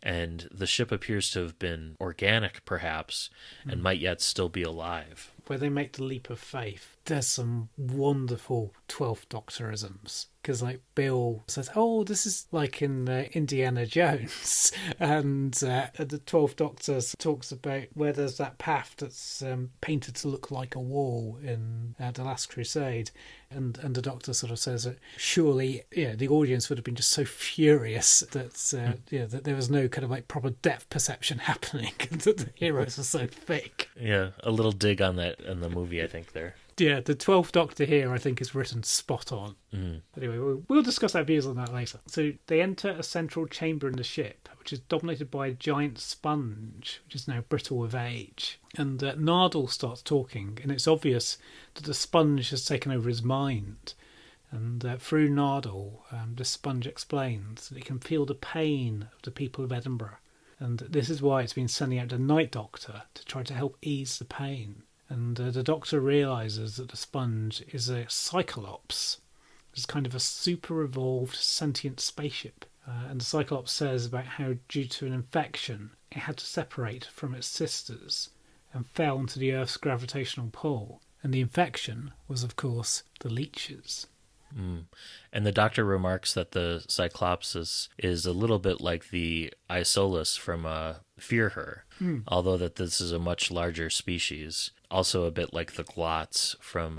And the ship appears to have been organic, perhaps, and might yet still be alive. Where they make the leap of faith, there's some wonderful 12th Doctorisms. Because, like, Bill says, oh, this is like in Indiana Jones. And the 12th Doctor talks about where there's that path that's painted to look like a wall in The Last Crusade. And the Doctor sort of says that surely, the audience would have been just so furious that, that there was no kind of like proper depth perception happening, and that the heroes are so thick. Yeah, a little dig on that in the movie, I think, there. Yeah, the 12th Doctor here, I think, is written spot on. Anyway, we'll discuss our views on that later. So they enter a central chamber in the ship, which is dominated by a giant sponge, which is now brittle with age. And Nardole starts talking, and it's obvious that the sponge has taken over his mind. And through Nardole, the sponge explains that it can feel the pain of the people of Edinburgh. And this is why it's been sending out the Night Doctor to try to help ease the pain. And the Doctor realises that the sponge is a Cyclops. It's kind of a super-evolved sentient spaceship. And the Cyclops says about how, due to an infection, it had to separate from its sisters and fell into the Earth's gravitational pull. And the infection was, of course, the leeches. And the Doctor remarks that the Cyclopsis is a little bit like the Isolus from Fear Her, although that this is a much larger species. Also a bit like the Glots from,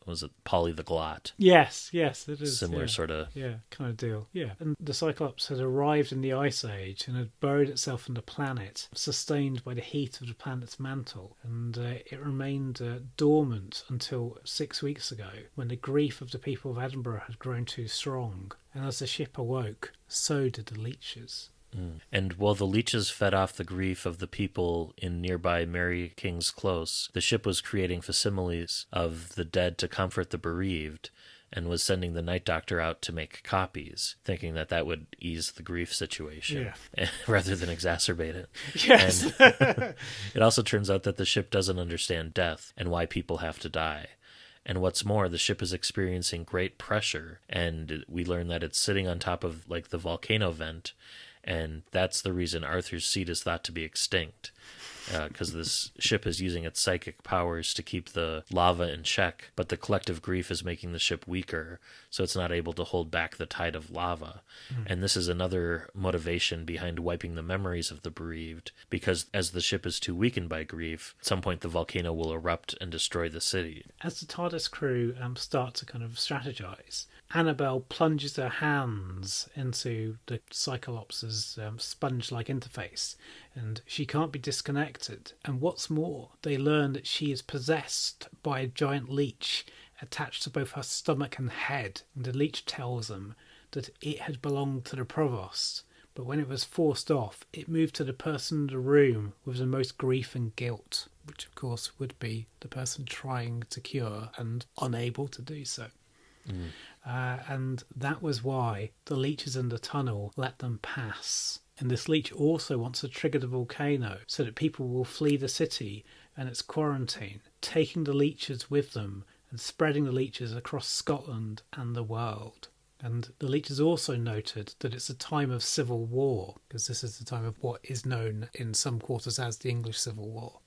was it Polly the Glot? Yes, it is. Similar sort of... Yeah, kind of deal. Yeah, and the Cyclops had arrived in the Ice Age and had buried itself in the planet, sustained by the heat of the planet's mantle. And it remained dormant until 6 weeks ago, when the grief of the people of Edinburgh had grown too strong. And as the ship awoke, so did the leeches. And while the leeches fed off the grief of the people in nearby Mary King's Close, the ship was creating facsimiles of the dead to comfort the bereaved, and was sending the Night Doctor out to make copies, thinking that that would ease the grief situation, rather than exacerbate it. Yes. And it also turns out that the ship doesn't understand death and why people have to die. And what's more, the ship is experiencing great pressure, and we learn that it's sitting on top of like the volcano vent, and that's the reason Arthur's seat is thought to be extinct, because this ship is using its psychic powers to keep the lava in check, but the collective grief is making the ship weaker, so it's not able to hold back the tide of lava. And this is another motivation behind wiping the memories of the bereaved, because as the ship is too weakened by grief, at some point the volcano will erupt and destroy the city. As the TARDIS crew start to kind of strategize, Annabelle plunges her hands into the Cyclops' sponge-like interface, and she can't be disconnected. And what's more, they learn that she is possessed by a giant leech attached to both her stomach and head. And the leech tells them that it had belonged to the Provost, but when it was forced off, it moved to the person in the room with the most grief and guilt, which of course would be the person trying to cure and unable to do so. And that was why the leeches in the tunnel let them pass. And this leech also wants to trigger the volcano so that people will flee the city and its quarantine, taking the leeches with them and spreading the leeches across Scotland and the world. And the leeches also noted that it's a time of civil war, because this is the time of what is known in some quarters as the English Civil War,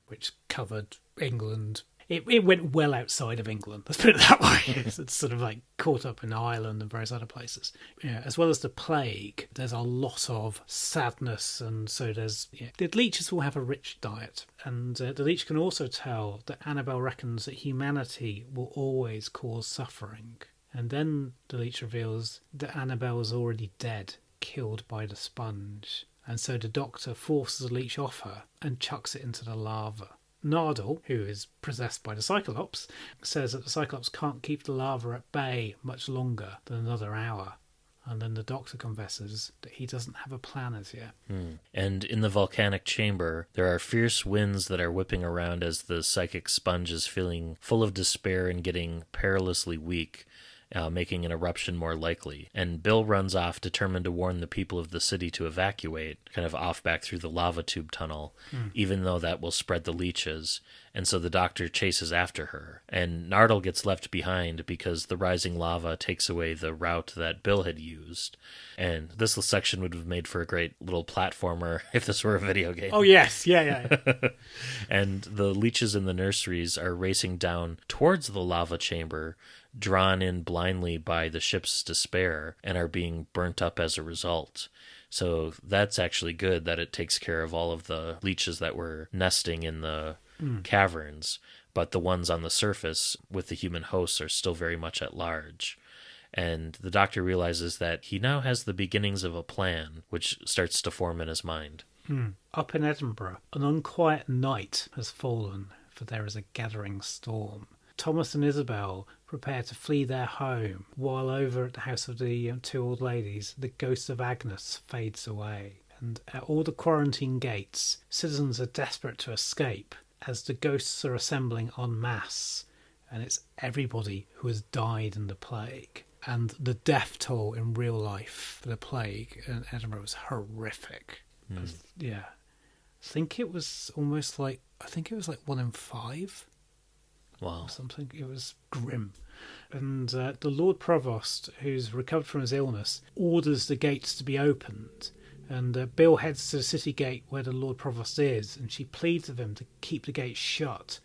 which covered England. It went well outside of England, let's put it that way. It's sort of like caught up in Ireland and various other places. Yeah, as well as the plague, there's a lot of sadness, and so there's... Yeah, the leeches will have a rich diet. And the leech can also tell that Annabelle reckons that humanity will always cause suffering. And then the leech reveals that Annabelle is already dead, killed by the sponge. And so the Doctor forces the leech off her and chucks it into the lava. Nardole, who is possessed by the Cyclops, says that the Cyclops can't keep the lava at bay much longer than another hour. And then the Doctor confesses that he doesn't have a plan as yet. And in the volcanic chamber, there are fierce winds that are whipping around as the psychic sponge is feeling full of despair and getting perilously weak, making an eruption more likely. And Bill runs off, determined to warn the people of the city to evacuate, kind of off back through the lava tube tunnel, even though that will spread the leeches. And so the Doctor chases after her. And Nardole gets left behind because the rising lava takes away the route that Bill had used. And this section would have made for a great little platformer if this were a video game. Oh, yes. Yeah. And the leeches in the nurseries are racing down towards the lava chamber, drawn in blindly by the ship's despair, and are being burnt up as a result. So that's actually good that it takes care of all of the leeches that were nesting in the caverns, but the ones on the surface with the human hosts are still very much at large. And the Doctor realizes that he now has the beginnings of a plan, which starts to form in his mind. Up in Edinburgh, an unquiet night has fallen, for there is a gathering storm. Thomas and Isabel prepare to flee their home, while over at the house of the two old ladies, the ghost of Agnes fades away. And at all the quarantine gates, citizens are desperate to escape as the ghosts are assembling en masse, and it's everybody who has died in the plague. And the death toll in real life for the plague in Edinburgh was horrific. Yeah. I think it was like 1 in 5. Wow. Or something. It was grim. And the Lord Provost, who's recovered from his illness, orders the gates to be opened. And Bill heads to the city gate where the Lord Provost is, and she pleads with him to keep the gates shut,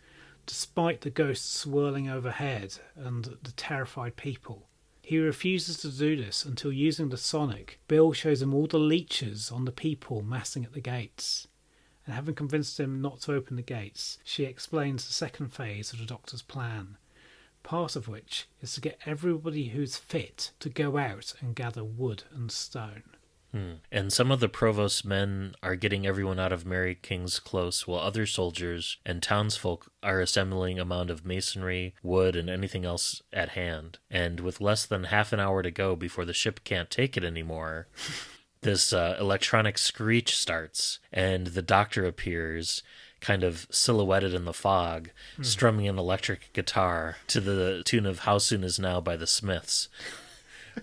despite the ghosts swirling overhead and the terrified people. He refuses to do this until, using the sonic, Bill shows him all the leeches on the people massing at the gates. And having convinced him not to open the gates, she explains the second phase of the Doctor's plan, part of which is to get everybody who's fit to go out and gather wood and stone. And some of the Provost's men are getting everyone out of Mary King's Close, while other soldiers and townsfolk are assembling a mound of masonry, wood, and anything else at hand. And with less than half an hour to go before the ship can't take it anymore, this electronic screech starts, and the Doctor appears, kind of silhouetted in the fog, strumming an electric guitar to the tune of How Soon Is Now by the Smiths,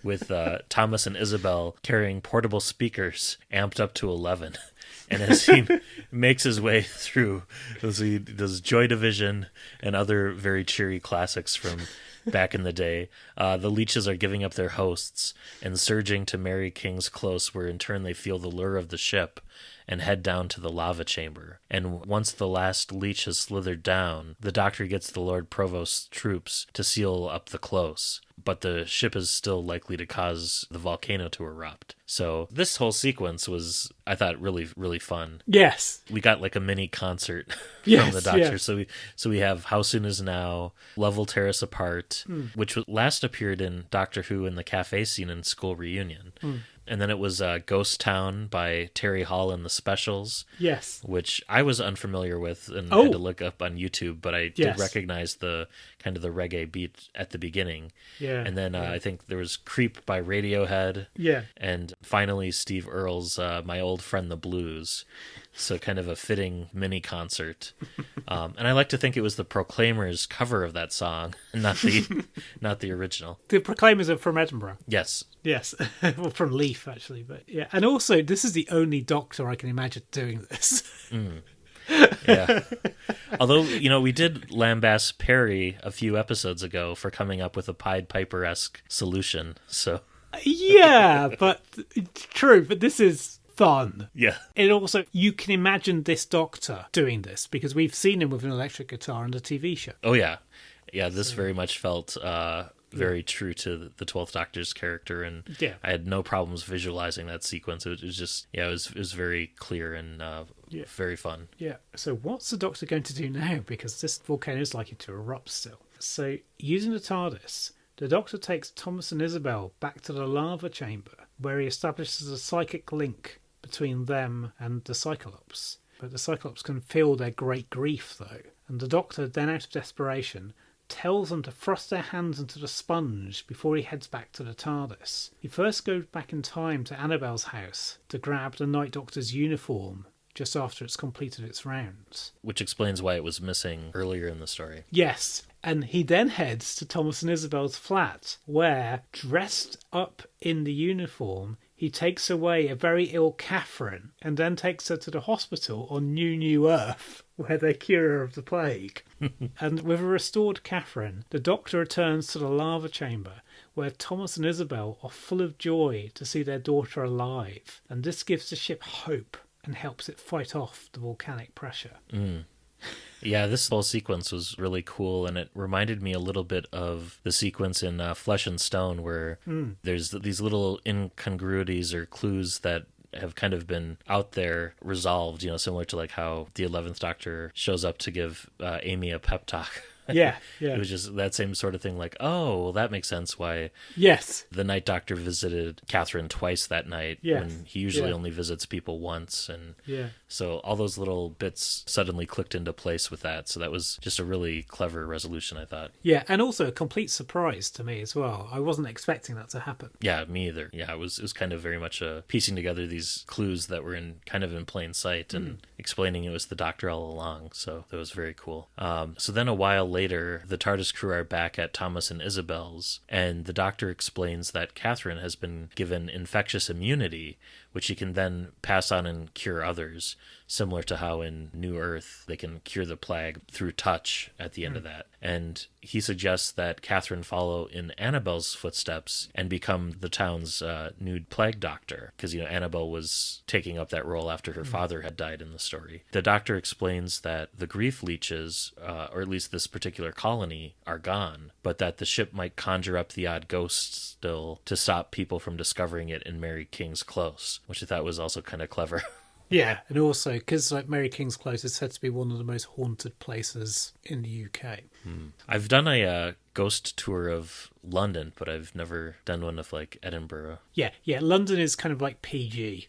with Thomas and Isabel carrying portable speakers amped up to 11. And as he makes his way through, he does Joy Division and other very cheery classics from back in the day, the leeches are giving up their hosts and surging to Mary King's Close, where in turn they feel the lure of the ship and head down to the lava chamber. And once the last leech has slithered down, the Doctor gets the Lord Provost's troops to seal up the close. But the ship is still likely to cause the volcano to erupt. So this whole sequence was, I thought, really, really fun. Yes. We got like a mini concert Yes, from the Doctor. yes. So we have How Soon Is Now, Love Will Tear Us Apart, which last appeared in Doctor Who in the cafe scene in School Reunion. And then it was Ghost Town by Terry Hall and the Specials. Yes. Which I was unfamiliar with and had to look up on YouTube, but I did recognize the kind of the reggae beat at the beginning. Yeah. And then I think there was Creep by Radiohead. Yeah. And finally Steve Earle's My Old Friend the Blues. So kind of a fitting mini concert. And I like to think it was the Proclaimers cover of that song, not the original. The Proclaimers are from Edinburgh. Yes. Yes. Well, from Leith, actually. But yeah. And also, this is the only Doctor I can imagine doing this. Yeah. Although, we did lambast Perry a few episodes ago for coming up with a Pied Piper-esque solution. So Yeah, but true. But this is fun. yeah. And also, you can imagine this Doctor doing this because we've seen him with an electric guitar in the TV show. Oh, yeah. Yeah, this very much felt very true to the 12th Doctor's character, and I had no problems visualizing that sequence. It was just, it was very clear and very fun. Yeah. So what's the Doctor going to do now? Because this volcano is likely to erupt still. So using the TARDIS, the Doctor takes Thomas and Isabel back to the lava chamber, where he establishes a psychic link between them and the Cyclops. But the Cyclops can feel their great grief, though. And the Doctor, then out of desperation, tells them to thrust their hands into the sponge before he heads back to the TARDIS. He first goes back in time to Annabelle's house to grab the Night Doctor's uniform just after it's completed its rounds. Which explains why it was missing earlier in the story. Yes, and he then heads to Thomas and Isabel's flat, where, dressed up in the uniform, he takes away a very ill Catherine and then takes her to the hospital on New Earth, where they cure her of the plague. And with a restored Catherine, the Doctor returns to the lava chamber, where Thomas and Isabel are full of joy to see their daughter alive, and this gives the ship hope and helps it fight off the volcanic pressure. Yeah, this whole sequence was really cool, and it reminded me a little bit of the sequence in Flesh and Stone, where there's these little incongruities or clues that have kind of been out there resolved, similar to like how the 11th Doctor shows up to give Amy a pep talk Yeah, yeah. It was just that same sort of thing, like, oh, well, that makes sense why Yes. the night doctor visited Catherine twice that night Yes. when he usually Yeah. only visits people once. And Yeah. so all those little bits suddenly clicked into place with that. So that was just a really clever resolution, I thought. Yeah, and also a complete surprise to me as well. I wasn't expecting that to happen. Yeah, me either. Yeah, it was kind of very much piecing together these clues that were in plain sight and explaining it was the doctor all along. So that was very cool. So then a while later, the TARDIS crew are back at Thomas and Isabel's, and the doctor explains that Catherine has been given infectious immunity, which he can then pass on and cure others, similar to how in New Earth they can cure the plague through touch at the end of that. And he suggests that Catherine follow in Annabelle's footsteps and become the town's new plague doctor, because, Annabelle was taking up that role after her father had died in the story. The doctor explains that the grief leeches, or at least this particular colony, are gone, but that the ship might conjure up the odd ghost still to stop people from discovering it in Mary King's Close, which I thought was also kind of clever. Yeah, and also because Mary King's Close is said to be one of the most haunted places in the UK. I've done a ghost tour of London, but I've never done one of Edinburgh. Yeah, London is kind of like PG.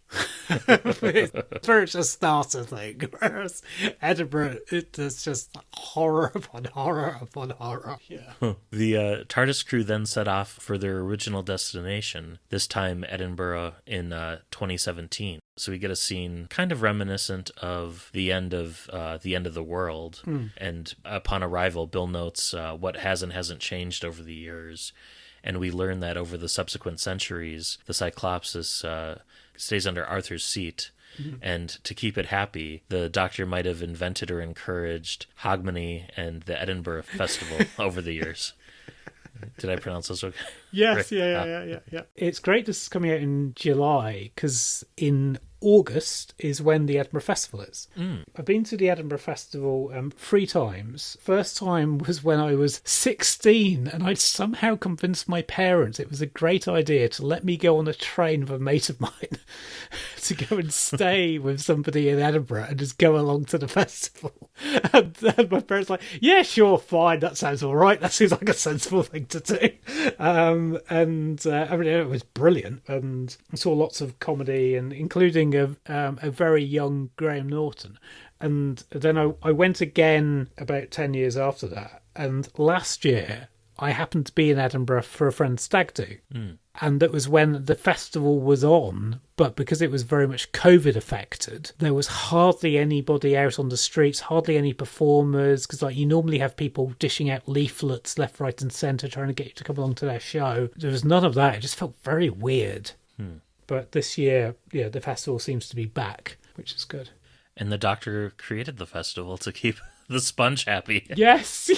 It's very much a starter thing, whereas Edinburgh, it's just horror upon horror upon horror. Yeah. The TARDIS crew then set off for their original destination, this time Edinburgh in 2017. So we get a scene kind of reminiscent of the end of the world. And upon arrival, Bill notes what has and hasn't changed over the years. And we learn that over the subsequent centuries, the Cyclopsis stays under Arthur's seat. And to keep it happy, the doctor might have invented or encouraged Hogmanay and the Edinburgh Festival over the years. Did I pronounce those okay? Yes, Right. yeah. It's great this is coming out in July, because in August is when the Edinburgh Festival is. I've been to the Edinburgh Festival 3 times. First time was when I was 16, and I'd somehow convinced my parents it was a great idea to let me go on a train with a mate of mine to go and stay with somebody in Edinburgh and just go along to the festival. And my parents were like, yeah, sure, fine, that sounds all right. That seems like a sensible thing to do. I mean, it was brilliant, and I saw lots of comedy, and including a very young Graham Norton. And then I went again about 10 years after that. And last year, I happened to be in Edinburgh for a friend's stag do. And that was when the festival was on, but because it was very much COVID affected, there was hardly anybody out on the streets, hardly any performers, because you normally have people dishing out leaflets left, right and centre trying to get you to come along to their show. There was none of that. It just felt very weird. But this year, the festival seems to be back, which is good. And the doctor created the festival to keep the sponge happy. Yes.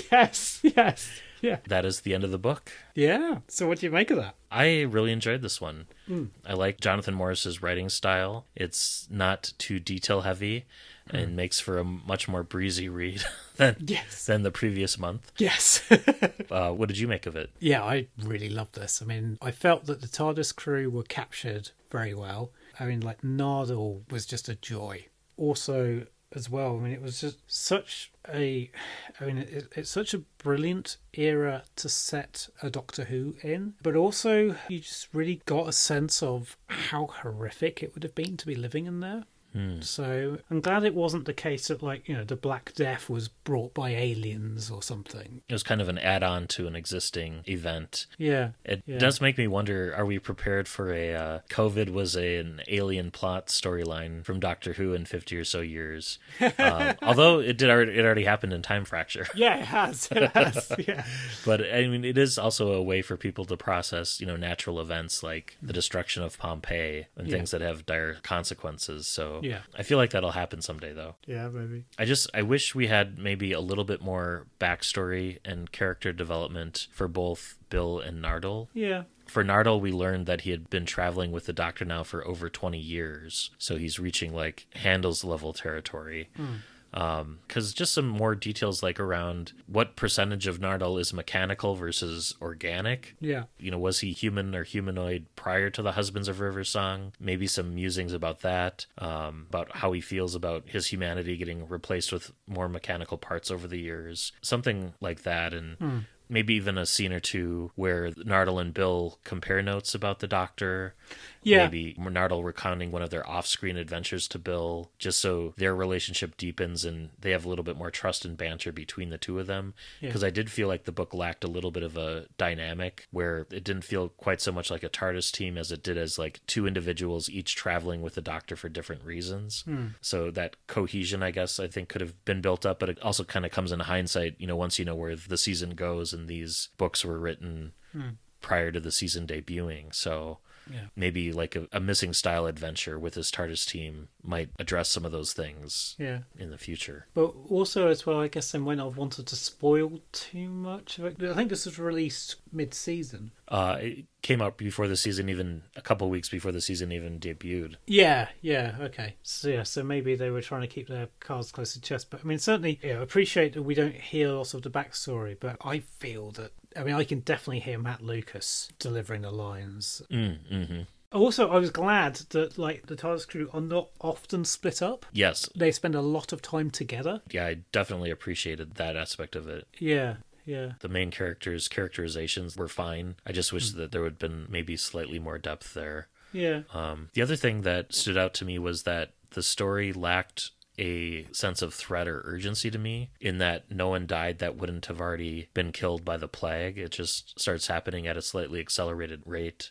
Yeah. That is the end of the book. Yeah. So what do you make of that? I really enjoyed this one. I like Jonathan Morris's writing style. It's not too detail heavy and makes for a much more breezy read than the previous month. Yes. What did you make of it? Yeah, I really loved this. I mean, I felt that the TARDIS crew were captured very well. I mean, Nardole was just a joy. Also, as well, I mean, it was just such a... I mean, it's such a brilliant era to set a Doctor Who in. But also, you just really got a sense of how horrific it would have been to be living in there. So I'm glad it wasn't the case that the Black Death was brought by aliens or something. It was kind of an add-on to an existing event. Yeah. It does make me wonder, are we prepared for a COVID was an alien plot storyline from Doctor Who in 50 or so years? Although it already happened in Time Fracture. Yeah, it has. Yeah. But I mean, it is also a way for people to process, natural events like the destruction of Pompeii and things that have dire consequences. So yeah, I feel like that'll happen someday, though. Yeah, maybe. I wish we had maybe a little bit more backstory and character development for both Bill and Nardole. Yeah. For Nardole, we learned that he had been traveling with the Doctor now for over 20 years. So he's reaching Handel's level territory. Because just some more details like around what percentage of Nardole is mechanical versus organic. Yeah. Was he human or humanoid prior to the Husbands of River song? Maybe some musings about that, about how he feels about his humanity getting replaced with more mechanical parts over the years. Something like that. And maybe even a scene or two where Nardole and Bill compare notes about the Doctor. Yeah. Maybe Nardole recounting one of their off-screen adventures to Bill, just so their relationship deepens and they have a little bit more trust and banter between the two of them. Because I did feel like the book lacked a little bit of a dynamic where it didn't feel quite so much like a TARDIS team as it did as like two individuals each traveling with the Doctor for different reasons. So that cohesion, I guess, I think could have been built up, but it also kind of comes in hindsight, once you know where the season goes and these books were written prior to the season debuting. So maybe like a missing style adventure with his TARDIS team might address some of those things in the future. But also as well, I guess they might not have wanted to spoil too much of it. I think this was released mid-season. It came out before the season, even a couple weeks before the season even debuted. Yeah, okay. So maybe they were trying to keep their cards close to the chest. But I mean, certainly, I appreciate that we don't hear lots of the backstory, but I feel that, I can definitely hear Matt Lucas delivering the lines. Mm-hmm. Also, I was glad that the TARDIS crew are not often split up. Yes. They spend a lot of time together. Yeah, I definitely appreciated that aspect of it. Yeah. The main characters' characterizations were fine. I just wish that there would have been maybe slightly more depth there. Yeah. The other thing that stood out to me was that the story lacked a sense of threat or urgency to me, in that no one died that wouldn't have already been killed by the plague. It just starts happening at a slightly accelerated rate,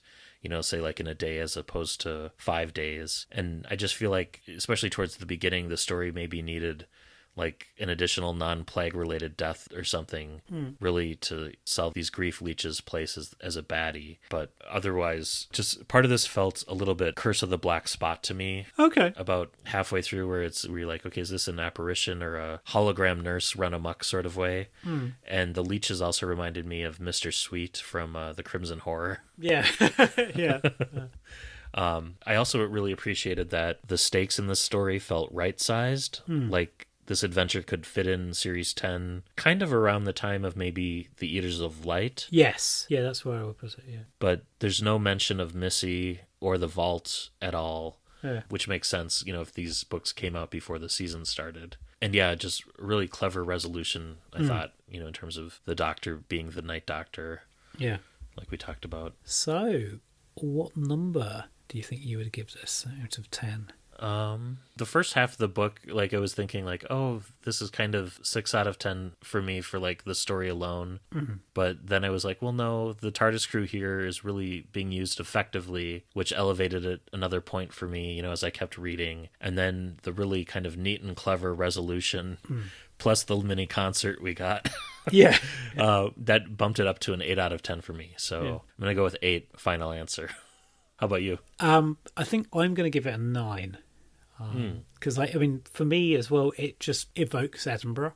say like in a day as opposed to 5 days. And I just feel like, especially towards the beginning, the story maybe needed like an additional non-plague related death or something, really to sell these grief leeches place as a baddie. But otherwise, just part of this felt a little bit Curse of the Black Spot to me. Okay. About halfway through, where you're like, okay, is this an apparition or a hologram nurse run amok sort of way? And the leeches also reminded me of Mr. Sweet from the Crimson Horror. Yeah. Yeah. I also really appreciated that the stakes in this story felt right-sized. Like, this adventure could fit in Series 10 kind of around the time of maybe The Eaters of Light. Yes. Yeah, that's where I would put it, yeah. But there's no mention of Missy or the Vault at all, which makes sense, if these books came out before the season started. And yeah, just really clever resolution, I thought, in terms of the Doctor being the Night Doctor. Yeah. Like we talked about. So, what number do you think you would give this out of 10? The first half of the book, I was thinking this is kind of 6 out of 10 for me for the story alone. But then I was like, well, no, the TARDIS crew here is really being used effectively, which elevated it another point for me, as I kept reading. And then the really kind of neat and clever resolution, plus the mini concert we got. Yeah. That bumped it up to an 8 out of 10 for me. So I'm going to go with 8, final answer. How about you? I think I'm going to give it a 9. Because, for me as well, it just evokes Edinburgh.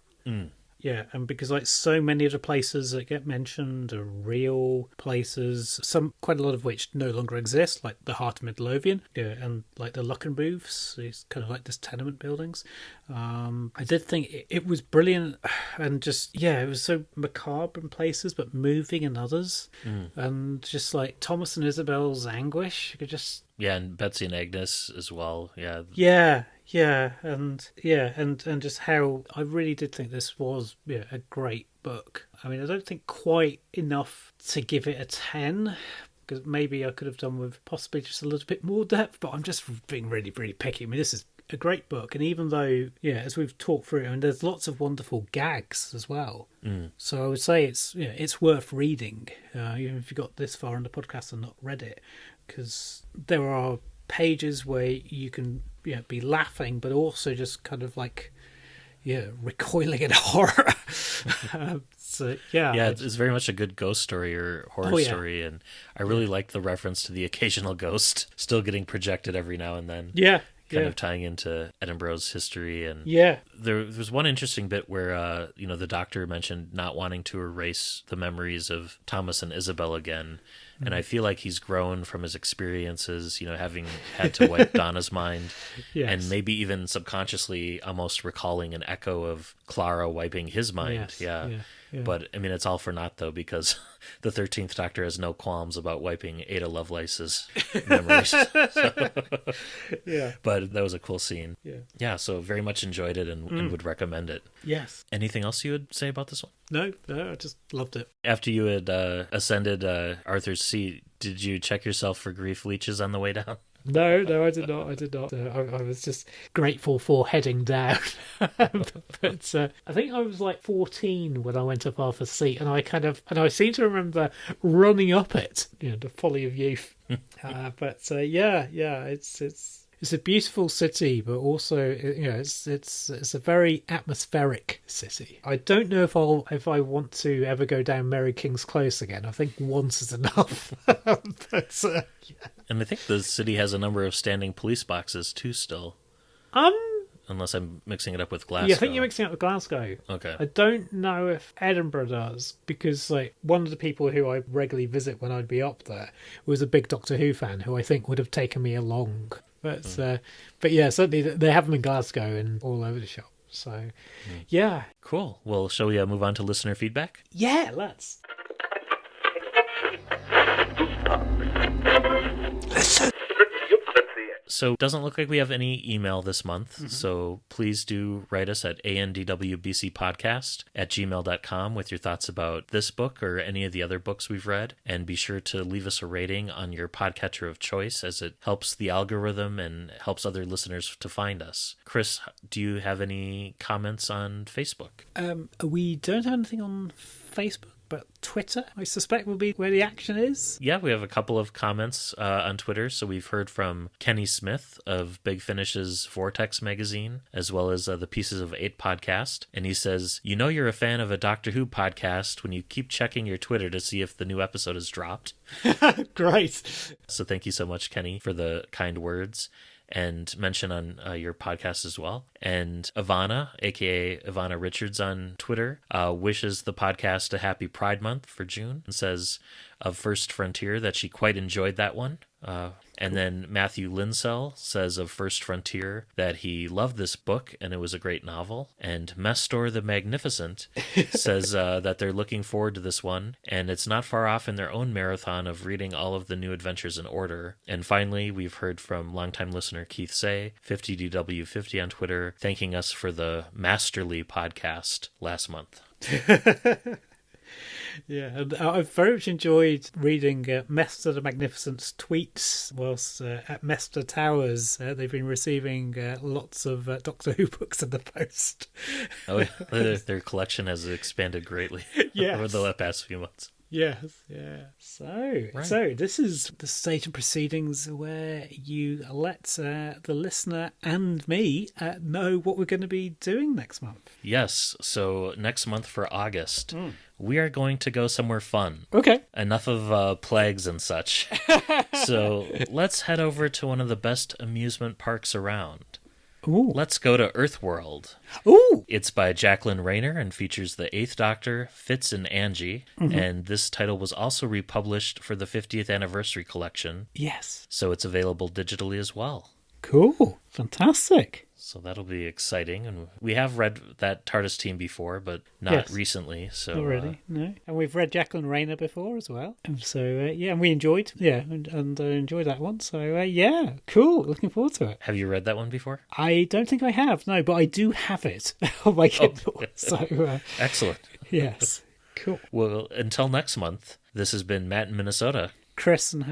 Yeah, and because so many of the places that get mentioned are real places, quite a lot of which no longer exist, like the Heart of Midlothian, and the Luckenbooths, these kind of this tenement buildings. I did think it was brilliant, and just it was so macabre in places, but moving in others, and just Thomas and Isabel's anguish, you could just. Yeah, and Betsy and Agnes as well. Yeah, and just how I really did think this was a great book. I don't think quite enough to give it a 10, because maybe I could have done with possibly just a little bit more depth, but I'm just being really, really picky. This is a great book, and even though, as we've talked through, there's lots of wonderful gags as well. So I would say it's worth reading, even if you got this far in the podcast and not read it, because there are pages where you can be laughing, but also just kind of recoiling in horror. It's very much a good ghost story or horror story, and I really like the reference to the occasional ghost still getting projected every now and then. Kind of tying into Edinburgh's history. And there was one interesting bit where the Doctor mentioned not wanting to erase the memories of Thomas and Isabel again. And I feel like he's grown from his experiences, having had to wipe Donna's mind, Yes. and maybe even subconsciously almost recalling an echo of Clara wiping his mind. Yes, Yeah. yeah. But, I mean, it's all for naught, though, because the 13th Doctor has no qualms about wiping Ada Lovelace's memories. Yeah. But that was a cool scene. Yeah. Yeah, so very much enjoyed it and would recommend it. Yes. Anything else you would say about this one? No, I just loved it. After you had ascended Arthur's seat, did you check yourself for grief leeches on the way down? No, I did not. I was just grateful for heading down. but I think I was like 14 when I went up Arthur's seat, and I seem to remember running up it, the folly of youth. It's a beautiful city, but also it's a very atmospheric city. I don't know if I want to ever go down Mary King's Close again. I think once is enough. And I think the city has a number of standing police boxes too still. Unless I'm mixing it up with Glasgow. Yeah, I think you're mixing it up with Glasgow. Okay. I don't know if Edinburgh does, because one of the people who I regularly visit when I'd be up there was a big Doctor Who fan who I think would have taken me along. But yeah, certainly they have them in Glasgow and all over the shop. So, yeah. Cool. Well, shall we move on to listener feedback? Yeah, let's. So it doesn't look like we have any email this month, so please do write us at andwbcpodcast@gmail.com with your thoughts about this book or any of the other books we've read, and be sure to leave us a rating on your podcatcher of choice, as it helps the algorithm and helps other listeners to find us. Chris, do you have any comments on Facebook? We don't have anything on Facebook, but Twitter, I suspect, will be where the action is. Yeah, we have a couple of comments on Twitter. So we've heard from Kenny Smith of Big Finish's Vortex magazine, as well as the Pieces of 8 podcast. And he says, you're a fan of a Doctor Who podcast when you keep checking your Twitter to see if the new episode has dropped. Great. So thank you so much, Kenny, for the kind words and mention on your podcast as well. And Ivana, aka Ivana Richards on Twitter, wishes the podcast a happy Pride Month for June and says of First Frontier that she quite enjoyed that one. And then Matthew Linsell says of First Frontier that he loved this book and it was a great novel. And Mestor the Magnificent says that they're looking forward to this one, and it's not far off in their own marathon of reading all of the new adventures in order. And finally, we've heard from longtime listener Keith Say, 50DW50 on Twitter, thanking us for the Masterly podcast last month. Yeah, and I've very much enjoyed reading Mestor the Magnificent's tweets whilst at Mestor Towers. They've been receiving lots of Doctor Who books in the post. Oh, yeah. Their collection has expanded greatly over the past few months. Yes, yeah. So this is the state of proceedings where you let the listener and me know what we're going to be doing next month. Yes, so next month for August, we are going to go somewhere fun. Okay. Enough of plagues and such. So let's head over to one of the best amusement parks around. Ooh. Let's go to Earthworld. Ooh! It's by Jacqueline Rayner and features the 8th Doctor, Fitz and Angie. And this title was also republished for the 50th anniversary collection. Yes. So it's available digitally as well. Cool. Fantastic. So that'll be exciting. And we have read that TARDIS team before, but not recently. So not really, no. And we've read Jacqueline Rayner before as well. And so, and we enjoyed, and enjoyed that one. So, cool. Looking forward to it. Have you read that one before? I don't think I have, no, but I do have it on my Kindle. So, excellent. Yes. Cool. Well, until next month, this has been Matt in Minnesota. Chris and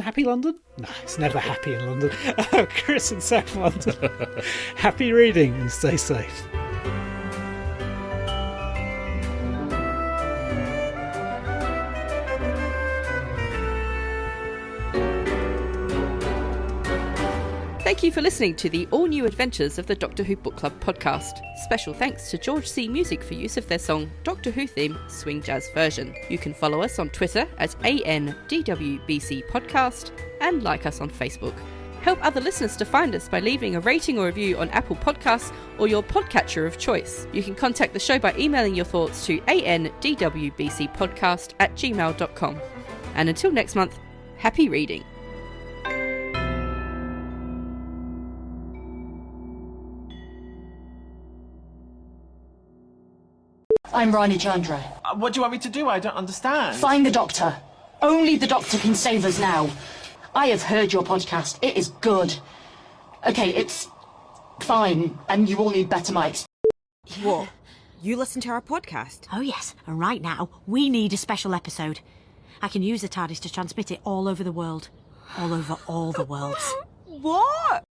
Happy London? No, it's never happy in London. Chris in South London. Happy reading and stay safe. Thank you for listening to the all-new adventures of the Doctor Who Book Club podcast. Special thanks to George C. Music for use of their song Doctor Who Theme Swing Jazz Version. You can follow us on Twitter at ANDWBC Podcast and like us on Facebook. Help other listeners to find us by leaving a rating or review on Apple Podcasts or your podcatcher of choice. You can contact the show by emailing your thoughts to andwbcpodcast@gmail.com. And until next month, happy reading. I'm Rani Chandra. What do you want me to do? I don't understand. Find the doctor. Only the doctor can save us now. I have heard your podcast. It is good. Okay, it's fine, and you all need better mics. What? You listen to our podcast? Oh yes, and right now, we need a special episode. I can use the TARDIS to transmit it all over the world. All over all the worlds. What?